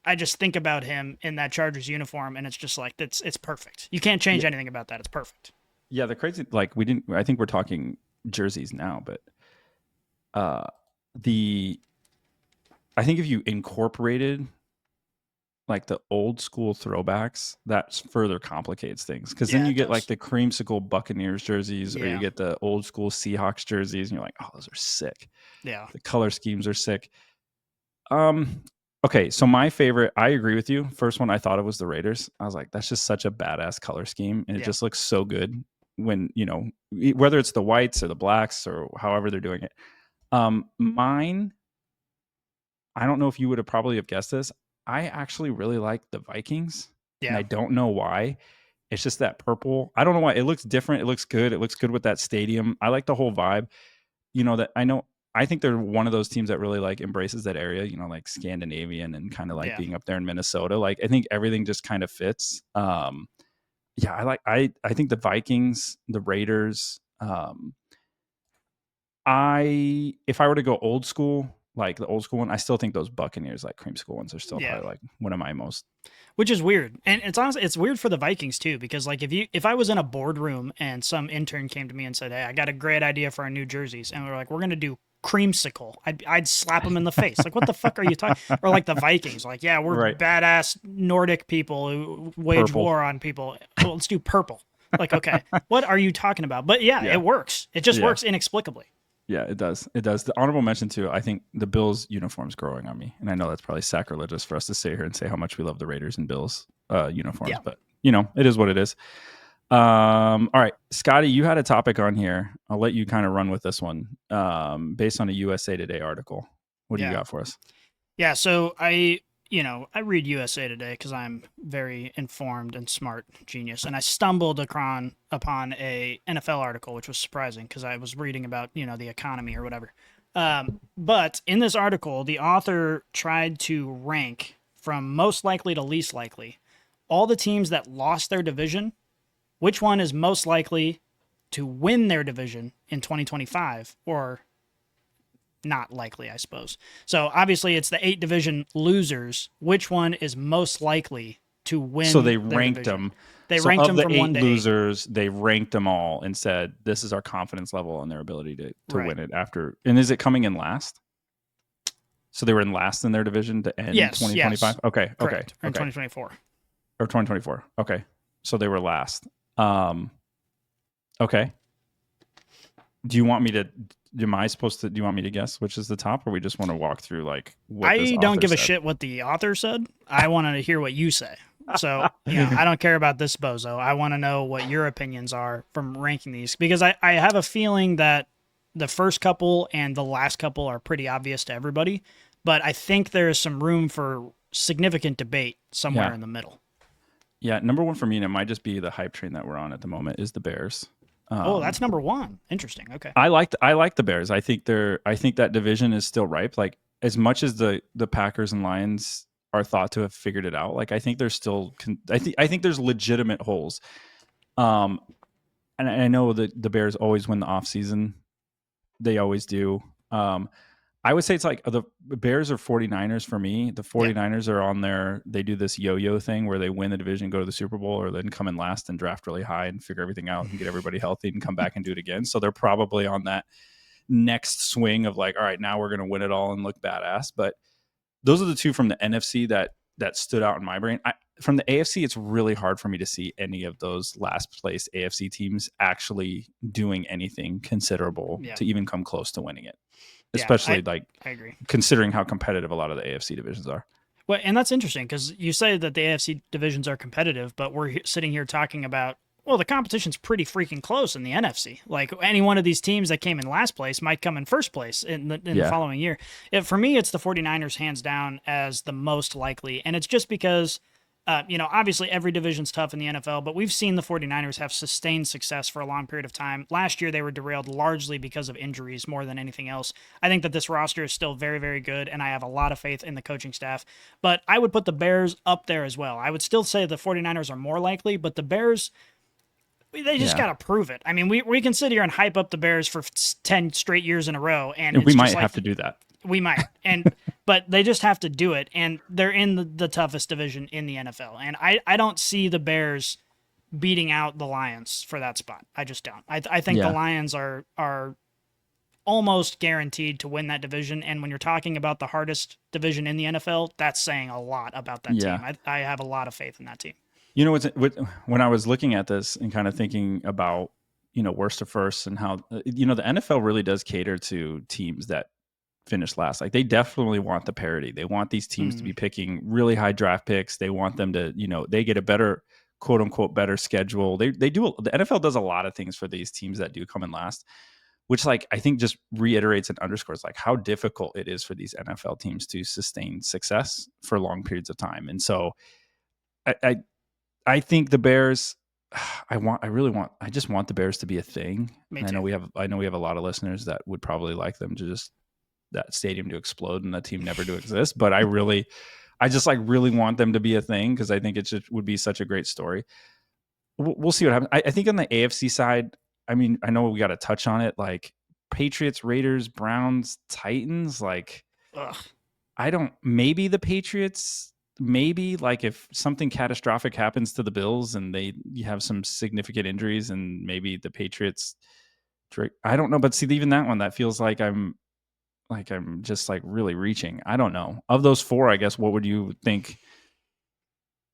I just think about him in that Chargers uniform, and it's just like it's perfect. You can't change anything about that. It's perfect. Yeah, the crazy I think we're talking jerseys now, but I think if you incorporated like the old school throwbacks, that further complicates things because then you get like the creamsicle Buccaneers jerseys, or you get the old school Seahawks jerseys, and you're like, oh, those are sick. Yeah, the color schemes are sick. Okay, so my favorite, I agree with you. First one I thought of was the Raiders. I was like, that's just such a badass color scheme, and it just looks so good when whether it's the whites or the blacks or however they're doing it. Mine, I don't know if you would have probably have guessed this. I actually really like the Vikings, and I don't know why. It's just that purple. I don't know why. It looks different. It looks good. It looks good with that stadium. I like the whole vibe. I think they're one of those teams that really like embraces that area, like Scandinavian and kind of like being up there in Minnesota. Like I think everything just kind of fits. I think the Vikings, the Raiders. If I were to go old school, like the old school one, I still think those Buccaneers, like creamsicle ones, are still probably like one of my most. Which is weird, and it's weird for the Vikings too, because like if I was in a boardroom and some intern came to me and said, "Hey, I got a great idea for our new jerseys," and we're like, "We're gonna do creamsicle," I'd slap them in the face. Like, what the fuck are you talking? Or like the Vikings, like, yeah, we're badass Nordic people who wage war on people. Well, let's do purple. Like, okay, what are you talking about? But it works. It just works inexplicably. Yeah, it does. It does. The honorable mention too, I think the Bills uniform's growing on me. And I know that's probably sacrilegious for us to sit here and say how much we love the Raiders and Bills uniforms, but it is what it is. All right, Scotty, you had a topic on here. I'll let you kind of run with this one based on a USA Today article. What do you got for us? Yeah, so I read USA Today because I'm very informed and smart genius, and I stumbled upon a NFL article, which was surprising because I was reading about the economy or whatever. But in this article, the author tried to rank from most likely to least likely all the teams that lost their division. Which one is most likely to win their division in 2025, or not likely, I suppose. So obviously it's the 8 division losers. Which one is most likely to win? So they ranked division? them. They ranked them from 1 to 8. Losers, they ranked them all and said, this is our confidence level and their ability to Right. win it after. And is it coming in last? So they were in last in their division to end 2025? Yes. Okay. Correct. Okay. Or in 2024. Or 2024. Okay. so they were last. Okay. Do you want me to? Am I supposed to? Do you want me to guess which is the top, or we just want to walk through like what this I don't author give a said? shit what the author said. I want to hear what you say. So, I don't care about this bozo. I want to know what your opinions are from ranking these, because I have a feeling that the first couple and the last couple are pretty obvious to everybody, but I think there is some room for significant debate somewhere Yeah. in the middle. Yeah, number one for me, and it might just be the hype train that we're on at the moment, is the Bears. That's number one. Interesting. Okay. I like the Bears. I think that division is still ripe. Like as much as the Packers and Lions are thought to have figured it out, like I think there's still I think there's legitimate holes. And I know that the Bears always win the offseason. They always do. I would say it's like the Bears or 49ers for me. The 49ers are on there. They do this yo-yo thing where they win the division, go to the Super Bowl, or then come in last and draft really high and figure everything out and get everybody healthy and come back and do it again. So they're probably on that next swing of like, all right, now we're going to win it all and look badass. But those are the two from the NFC that stood out in my brain. From the AFC, it's really hard for me to see any of those last place AFC teams actually doing anything considerable to even come close to winning it. Especially I agree. Considering how competitive a lot of the AFC divisions are. Well, and that's interesting because you say that the AFC divisions are competitive, but we're sitting here talking about, well, the competition's pretty freaking close in the NFC. Like any one of these teams that came in last place might come in first place in the following year. For me, it's the 49ers hands down as the most likely. And it's just because, obviously every division's tough in the NFL, but we've seen the 49ers have sustained success for a long period of time. Last year, they were derailed largely because of injuries more than anything else. I think that this roster is still very, very good, and I have a lot of faith in the coaching staff. But I would put the Bears up there as well. I would still say the 49ers are more likely, but the Bears, they just got to prove it. I mean, we can sit here and hype up the Bears for 10 straight years in a row, and we might have to do that. We might, but they just have to do it, and they're in the toughest division in the NFL, and I don't see the Bears beating out the Lions for that spot. I just don't. I think the Lions are almost guaranteed to win that division, and when you're talking about the hardest division in the NFL, that's saying a lot about that team. I have a lot of faith in that team. You know, when I was looking at this and kind of thinking about, worst to first and how, the NFL really does cater to teams that finish last. Like they definitely want the parity. They want these teams to be picking really high draft picks. They want them to, they get a better, quote unquote, better schedule. The NFL does a lot of things for these teams that do come in last, which like I think just reiterates and underscores like how difficult it is for these NFL teams to sustain success for long periods of time. And so I think the Bears, I just want the Bears to be a thing. Me too. I know we have a lot of listeners that would probably like them to just that stadium to explode and that team never to exist. But I just like really want them to be a thing because I think it just would be such a great story. We'll see what happens. I think on the AFC side, I mean, I know we got to touch on it. Like Patriots, Raiders, Browns, Titans. Like, maybe the Patriots. Maybe like if something catastrophic happens to the Bills and you have some significant injuries, and maybe the Patriots. I don't know, but see, even that one, that feels like I'm just like really reaching. I don't know. Of those four, I guess, what would you think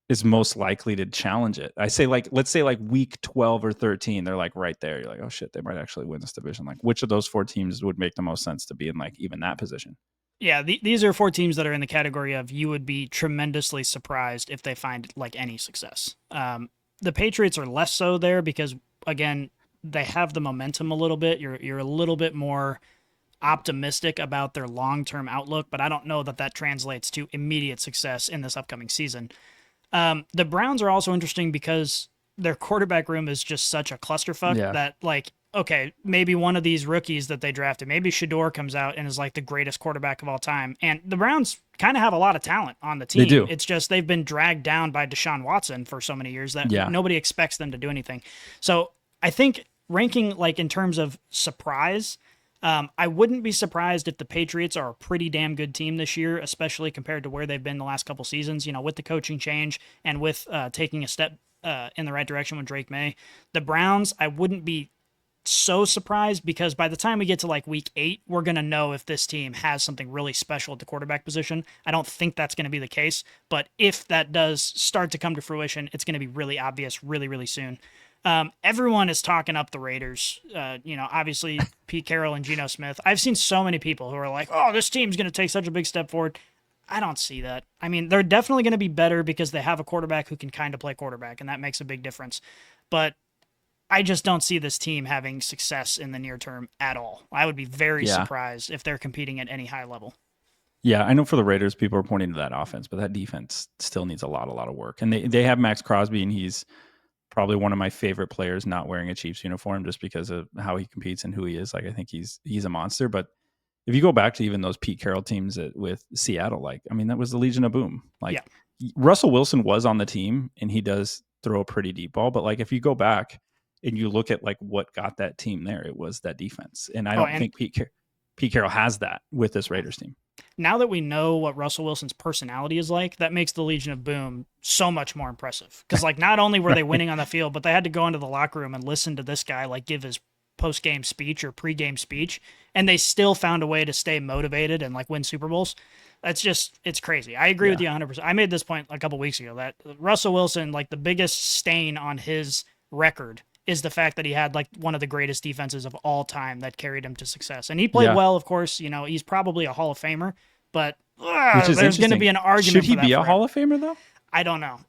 is most likely to challenge it? I say like, let's say like week 12 or 13, they're like right there. You're like, oh shit, they might actually win this division. Like which of those four teams would make the most sense to be in like even that position? Yeah, these are four teams that are in the category of you would be tremendously surprised if they find like any success. The Patriots are less so there because again, they have the momentum a little bit. You're a little bit more optimistic about their long-term outlook, but I don't know that translates to immediate success in this upcoming season. The Browns are also interesting because their quarterback room is just such a clusterfuck that like, okay, maybe one of these rookies that they drafted, maybe Shador comes out and is like the greatest quarterback of all time. And the Browns kind of have a lot of talent on the team. They do. It's just they've been dragged down by Deshaun Watson for so many years that nobody expects them to do anything. So I think ranking like in terms of surprise, I wouldn't be surprised if the Patriots are a pretty damn good team this year, especially compared to where they've been the last couple seasons, with the coaching change and with taking a step in the right direction with Drake May. The Browns, I wouldn't be so surprised because by the time we get to like week 8, we're going to know if this team has something really special at the quarterback position. I don't think that's going to be the case, but if that does start to come to fruition, it's going to be really obvious really, really soon. Everyone is talking up the Raiders. Obviously Pete Carroll and Geno Smith. I've seen so many people who are like, oh, this team's going to take such a big step forward. I don't see that. I mean, they're definitely going to be better because they have a quarterback who can kind of play quarterback, and that makes a big difference. But I just don't see this team having success in the near term at all. I would be very surprised if they're competing at any high level. Yeah, I know for the Raiders, people are pointing to that offense, but that defense still needs a lot of work. And they have Max Crosby, and he's probably one of my favorite players not wearing a Chiefs uniform just because of how he competes and who he is. Like, I think he's a monster. But if you go back to even those Pete Carroll teams with Seattle, like, I mean, that was the Legion of Boom. Like, Russell Wilson was on the team, and he does throw a pretty deep ball. But like, if you go back and you look at like what got that team there, it was that defense. And I don't think Pete Carroll has that with this Raiders team. Now that we know what Russell Wilson's personality is like, that makes the Legion of Boom so much more impressive. Because like, not only were they winning on the field, but they had to go into the locker room and listen to this guy like give his post-game speech or pre-game speech, and they still found a way to stay motivated and like win Super Bowls. It's crazy. I agree with you 100%. I made this point a couple weeks ago that Russell Wilson, like the biggest stain on his record is the fact that he had like one of the greatest defenses of all time that carried him to success. And he played well, of course. He's probably a Hall of Famer, but there's going to be an argument. Should he be a Hall of Famer though? I don't know.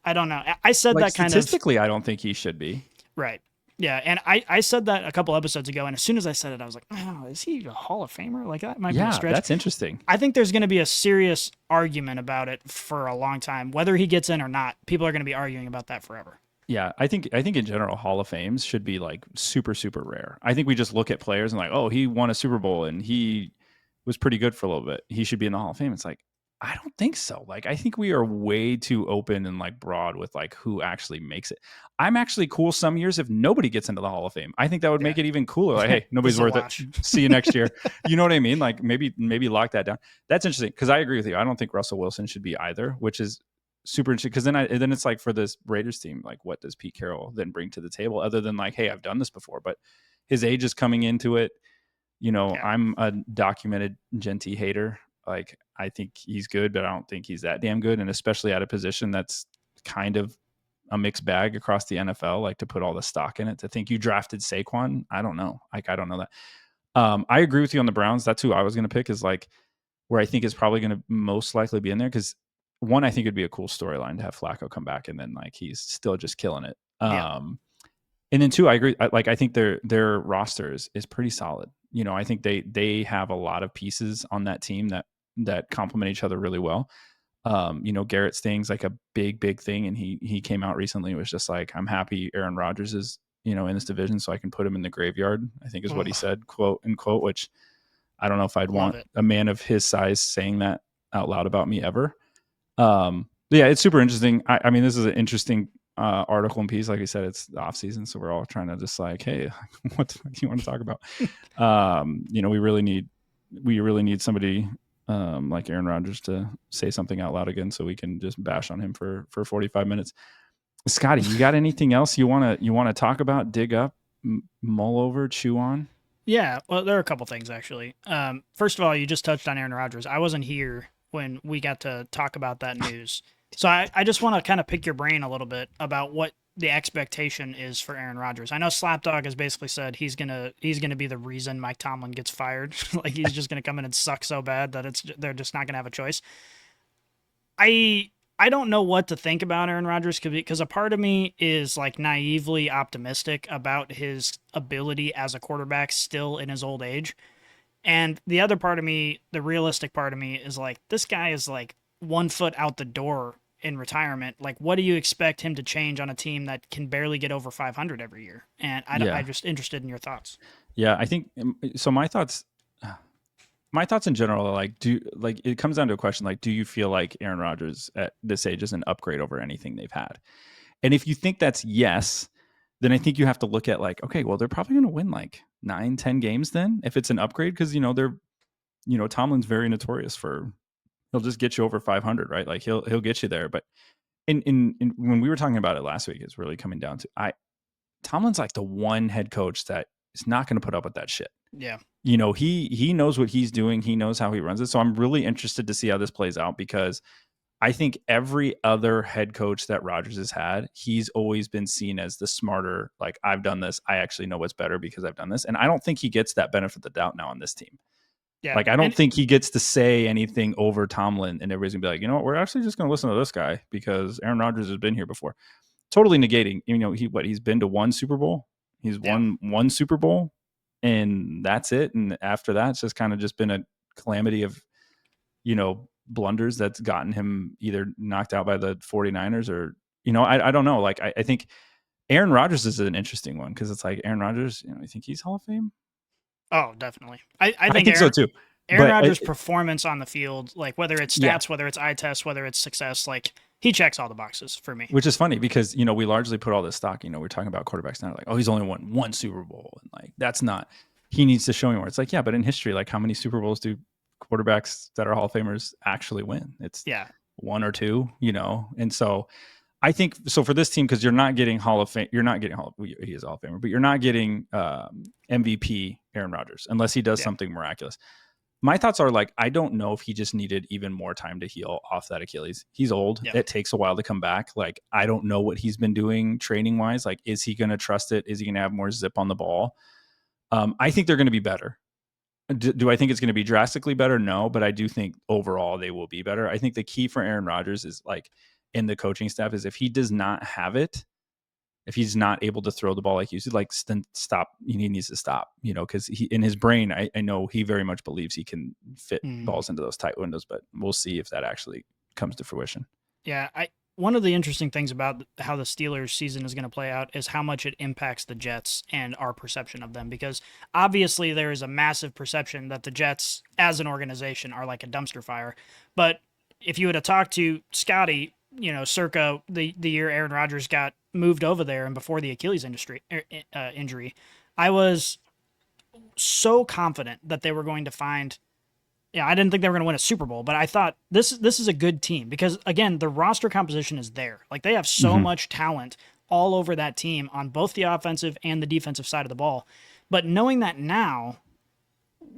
I said like, that kind of statistically, I don't think he should be. Right. Yeah, and I said that a couple episodes ago, and as soon as I said it, I was like, oh, is he a Hall of Famer? Like, that might be a stretch. That's interesting. I think there's going to be a serious argument about it for a long time. Whether he gets in or not, people are going to be arguing about that forever. Yeah, I think in general, Hall of Fames should be like super, super rare. I think we just look at players and like, oh, he won a Super Bowl and he was pretty good for a little bit. He should be in the Hall of Fame. It's like, I don't think so. Like, I think we are way too open and like broad with like who actually makes it. I'm actually cool some years if nobody gets into the Hall of Fame. I think that would make it even cooler. Like, hey, nobody's worth it. See you next year. You know what I mean? Like maybe lock that down. That's interesting because I agree with you. I don't think Russell Wilson should be either, which is super interesting because then it's like for this Raiders team, like what does Pete Carroll then bring to the table other than like, hey, I've done this before, but his age is coming into it. I'm a documented Genty hater. Like, I think he's good, but I don't think he's that damn good. And especially at a position that's kind of a mixed bag across the NFL, like to put all the stock in it, to think you drafted Saquon. I don't know. Like, I don't know that. I agree with you on the Browns. That's who I was going to pick is like where I think is probably going to most likely be in there. Cause one, I think it'd be a cool storyline to have Flacco come back and then like, he's still just killing it. And then two, I agree. I think their roster is pretty solid. I think they have a lot of pieces on that team that complement each other really well. Garrett Sting's like a big thing. And he came out recently and was just like, I'm happy Aaron Rodgers is, in this division so I can put him in the graveyard, I think is what he said, quote unquote, which I don't know if I'd want a man of his size saying that out loud about me ever. Yeah, it's super interesting. I mean, this is an interesting article and piece. Like I said, it's the off season. So we're all trying to just like, hey, what do you want to talk about? We really need somebody like Aaron Rodgers to say something out loud again so we can just bash on him for 45 minutes. Scotty, you got anything else you want to talk about, dig up, mull over, chew on? Yeah, well, there are a couple things actually. First of all, you just touched on Aaron Rodgers. I wasn't here when we got to talk about that news. So I just want to kind of pick your brain a little bit about what the expectation is for Aaron Rodgers. I know Slapdog has basically said he's gonna be the reason Mike Tomlin gets fired. Like he's just gonna come in and suck so bad that they're just not gonna have a choice. I don't know what to think about Aaron Rodgers because a part of me is like naively optimistic about his ability as a quarterback still in his old age. And the other part of me, the realistic part of me is like, this guy is like 1 foot out the door in retirement. Like, what do you expect him to change on a team that can barely get over 500 every year? And I'm just interested in your thoughts. Yeah, I think so. My thoughts in general are like, it comes down to a question like, do you feel like Aaron Rodgers at this age is an upgrade over anything they've had? And if you think that's yes, then I think you have to look at like, okay, well, they're probably going to win like 9-10 games then if it's an upgrade, because Tomlin's very notorious for he'll just get you over 500, right? Like he'll get you there. But in when we were talking about it last week, it's really coming down to Tomlin's like the one head coach that is not going to put up with that shit. Yeah. He knows what he's doing. He knows how he runs it. So I'm really interested to see how this plays out, because I think every other head coach that Rodgers has had, he's always been seen as the smarter, like, I've done this. I actually know what's better because I've done this. And I don't think he gets that benefit of the doubt now on this team. Yeah. Like, I don't think he gets to say anything over Tomlin and everybody's going to be like, you know what, we're actually just going to listen to this guy because Aaron Rodgers has been here before. Totally negating, he's been to one Super Bowl. He's won one Super Bowl, and that's it. And after that, it's just kind of just been a calamity of, blunders that's gotten him either knocked out by the 49ers or, I don't know. Like, I think Aaron Rodgers is an interesting one, because it's like Aaron Rodgers, I think he's Hall of Fame. Oh, definitely. I think so too. Aaron Rodgers' performance on the field, like whether it's stats, whether it's eye tests, whether it's success, like he checks all the boxes for me. Which is funny because, we largely put all this stock, we're talking about quarterbacks now, like, oh, he's only won one Super Bowl. And like, that's not, he needs to show me more. It's like, yeah, but in history, like, how many Super Bowls do quarterbacks that are Hall of Famers actually win? It's one or two, And so I think, so for this team, because you're not getting Hall of Fame, he is a Hall of Famer, but you're not getting MVP Aaron Rodgers unless he does something miraculous. My thoughts are, like, I don't know if he just needed even more time to heal off that Achilles. He's old. It takes a while to come back. Like, I don't know what he's been doing training wise. Like, is he going to trust it? Is he going to have more zip on the ball? I think they're going to be better. Do I think it's going to be drastically better? No, but I do think overall they will be better. I think the key for Aaron Rodgers is, like, in the coaching staff, is if he does not have it, if he's not able to throw the ball like you said, like, then stop. He needs to stop, because he, in his brain, I know he very much believes he can fit balls into those tight windows, but we'll see if that actually comes to fruition. Yeah. One of the interesting things about how the Steelers season is going to play out is how much it impacts the Jets and our perception of them, because obviously there is a massive perception that the Jets as an organization are like a dumpster fire. But if you would have talked to Scotty, circa the year Aaron Rodgers got moved over there and before the Achilles injury, I was so confident that they were going to find. I didn't think they were going to win a Super Bowl, but I thought this is a good team because, again, the roster composition is there. Like, they have so much talent all over that team on both the offensive and the defensive side of the ball. But knowing that now,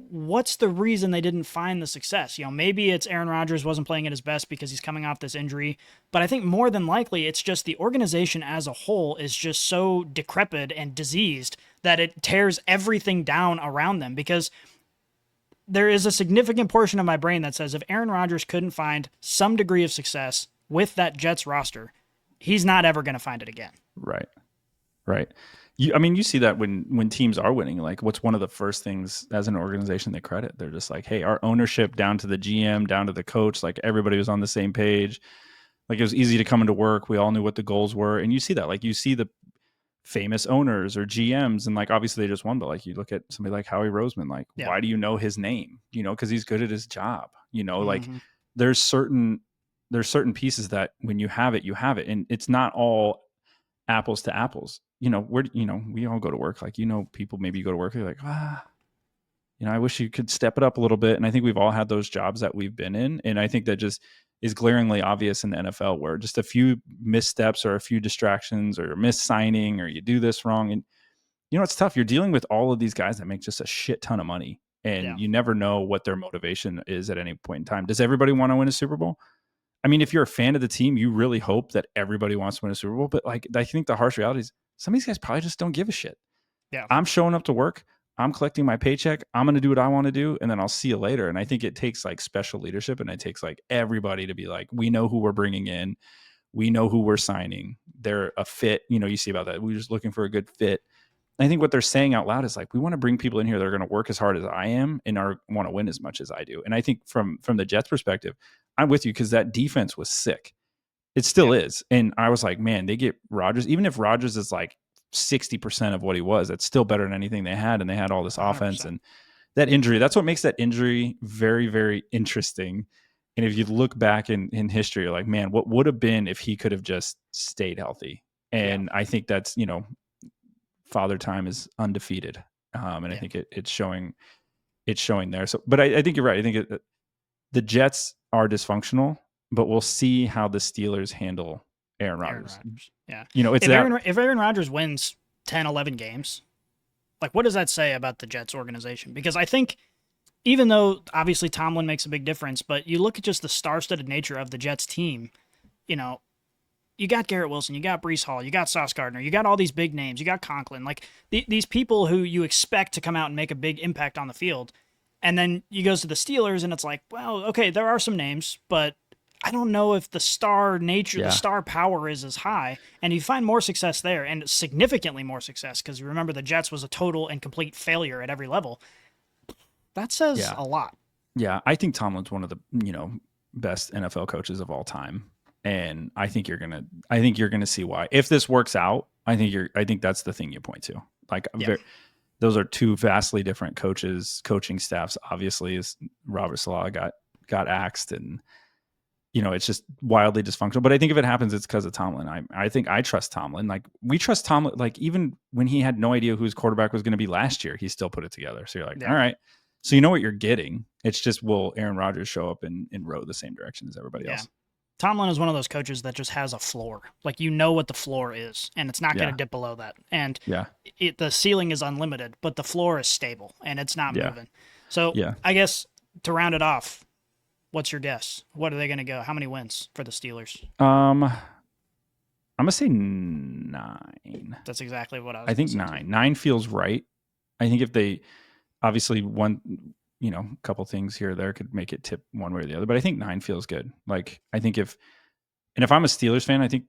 what's the reason they didn't find the success? Maybe it's Aaron Rodgers wasn't playing at his best because he's coming off this injury, but I think more than likely it's just the organization as a whole is just so decrepit and diseased that it tears everything down around them, because there is a significant portion of my brain that says if Aaron Rodgers couldn't find some degree of success with that Jets roster, he's not ever going to find it again. Right. You see that when teams are winning, like, what's one of the first things as an organization they credit? They're just like, hey, our ownership down to the GM, down to the coach, like, everybody was on the same page. Like, it was easy to come into work. We all knew what the goals were. And you see that, like, you see the famous owners or GMs, and, like, obviously they just won, but, like, you look at somebody like Howie Roseman, like, why do you know his name? Because he's good at his job, like, there's certain pieces that when you have it, and it's not all apples to apples. We all go to work, like, people, maybe you go to work, you're like, I wish you could step it up a little bit. And I think we've all had those jobs that we've been in. And I think that just is glaringly obvious in the NFL, where just a few missteps or a few distractions or mis-signing, or you do this wrong. And, it's tough. You're dealing with all of these guys that make just a shit ton of money, and you never know what their motivation is at any point in time. Does everybody want to win a Super Bowl? I mean, if you're a fan of the team, you really hope that everybody wants to win a Super Bowl. But, like, I think the harsh reality is some of these guys probably just don't give a shit. Yeah. I'm showing up to work. I'm collecting my paycheck. I'm going to do what I want to do. And then I'll see you later. And I think it takes, like, special leadership, and it takes, like, everybody to be like, we know who we're bringing in. We know who we're signing. They're a fit. You see about that. We're just looking for a good fit. And I think what they're saying out loud is, like, we want to bring people in here that are going to work as hard as I am and want to win as much as I do. And I think from the Jets perspective, I'm with you, because that defense was sick. It still is. And I was like, man, they get Rodgers. Even if Rodgers is like 60% of what he was, that's still better than anything they had. And they had all this 100%. Offense, and that injury, that's what makes that injury very, very interesting. And if you look back in history, you're like, man, what would have been if he could have just stayed healthy? And I think that's, Father Time is undefeated. And I think it's showing there. So, but I think you're right. I think the Jets are dysfunctional, but we'll see how the Steelers handle Aaron Rodgers. Yeah. It's if Aaron Rodgers wins 10, 11 games, Like, what does that say about the Jets organization? Because I think even though obviously Tomlin makes a big difference, but you look at just the star-studded nature of the Jets team, you know, you got Garrett Wilson, you got Breece Hall, you got Sauce Gardner, you got all these big names, you got Conklin, like these people who you expect to come out and make a big impact on the field. And then you goes to the Steelers and it's like, well, okay, there are some names, but I don't know if the star nature, the star power is as high. And you find more success there, and significantly more success, because remember the Jets was a total and complete failure at every level. That says a lot. Yeah, I think Tomlin's one of the, best NFL coaches of all time. And I think you're gonna see why. If this works out, I think that's the thing you point to. Like, those are two vastly different coaching staffs. Obviously, is Robert Saleh got axed, and it's just wildly dysfunctional. But I think if it happens, it's because of Tomlin. I think I trust Tomlin. Like, we trust Tomlin. Like, even when he had no idea who his quarterback was going to be last year, he still put it together. So you're like, all right. So you know what you're getting. It's just, will Aaron Rodgers show up and row the same direction as everybody else? Tomlin is one of those coaches that just has a floor. Like, what the floor is, and it's not going to dip below that. And the ceiling is unlimited, but the floor is stable, and it's not moving. So I guess to round it off, what's your guess? What are they going to go? How many wins for the Steelers? I'm going to say 9. That's exactly what I was I think 9. 9 feels right. I think if they obviously one, a couple things here or there could make it tip one way or the other, but I think 9 feels good. Like, I think if I'm a Steelers fan, I think,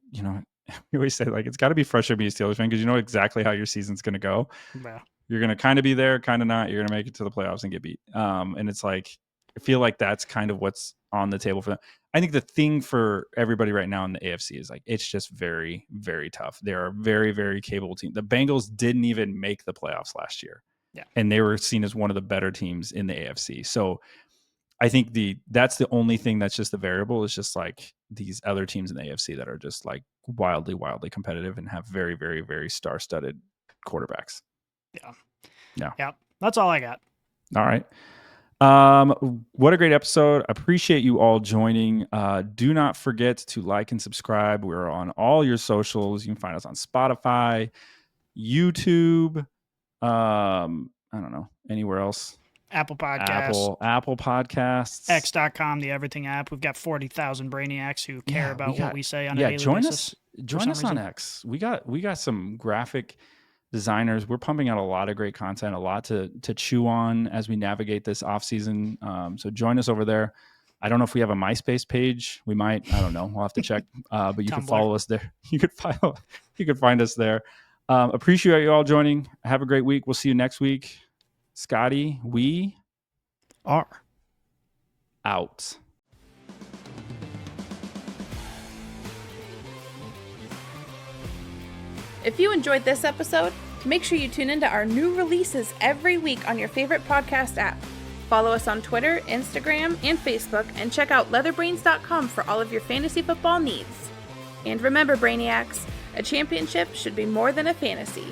we always say, like, it's got to be frustrating to be a Steelers fan because you know exactly how your season's going to go. Yeah. You're going to kind of be there, kind of not. You're going to make it to the playoffs and get beat. And it's like, I feel like that's kind of what's on the table for them. I think the thing for everybody right now in the AFC is, like, it's just very, very tough. They're a very, very capable team. The Bengals didn't even make the playoffs last year. Yeah. And they were seen as one of the better teams in the AFC. So I think that's the only thing that's just the variable, is just like these other teams in the AFC that are just like wildly, wildly competitive and have very, very, very star-studded quarterbacks. Yeah. That's all I got. All right. What a great episode. Appreciate you all joining. Do not forget to like and subscribe. We're on all your socials. You can find us on Spotify, YouTube, I don't know, anywhere else. Apple Podcasts. Apple Podcasts. X.com, the everything app. We've got 40,000 brainiacs who care about what we say on a daily basis. Join us on X. We got some graphic designers. We're pumping out a lot of great content, a lot to chew on as we navigate this off season. So join us over there. I don't know if we have a MySpace page. We might. I don't know. We'll have to check. But you can follow us there. You could find us there. Appreciate you all joining. Have a great week. We'll see you next week. Scotty, we are out. If you enjoyed this episode, make sure you tune into our new releases every week on your favorite podcast app. Follow us on Twitter, Instagram, and Facebook, and check out LeatherBrainz.com for all of your fantasy football needs. And remember, Brainiacs, a championship should be more than a fantasy.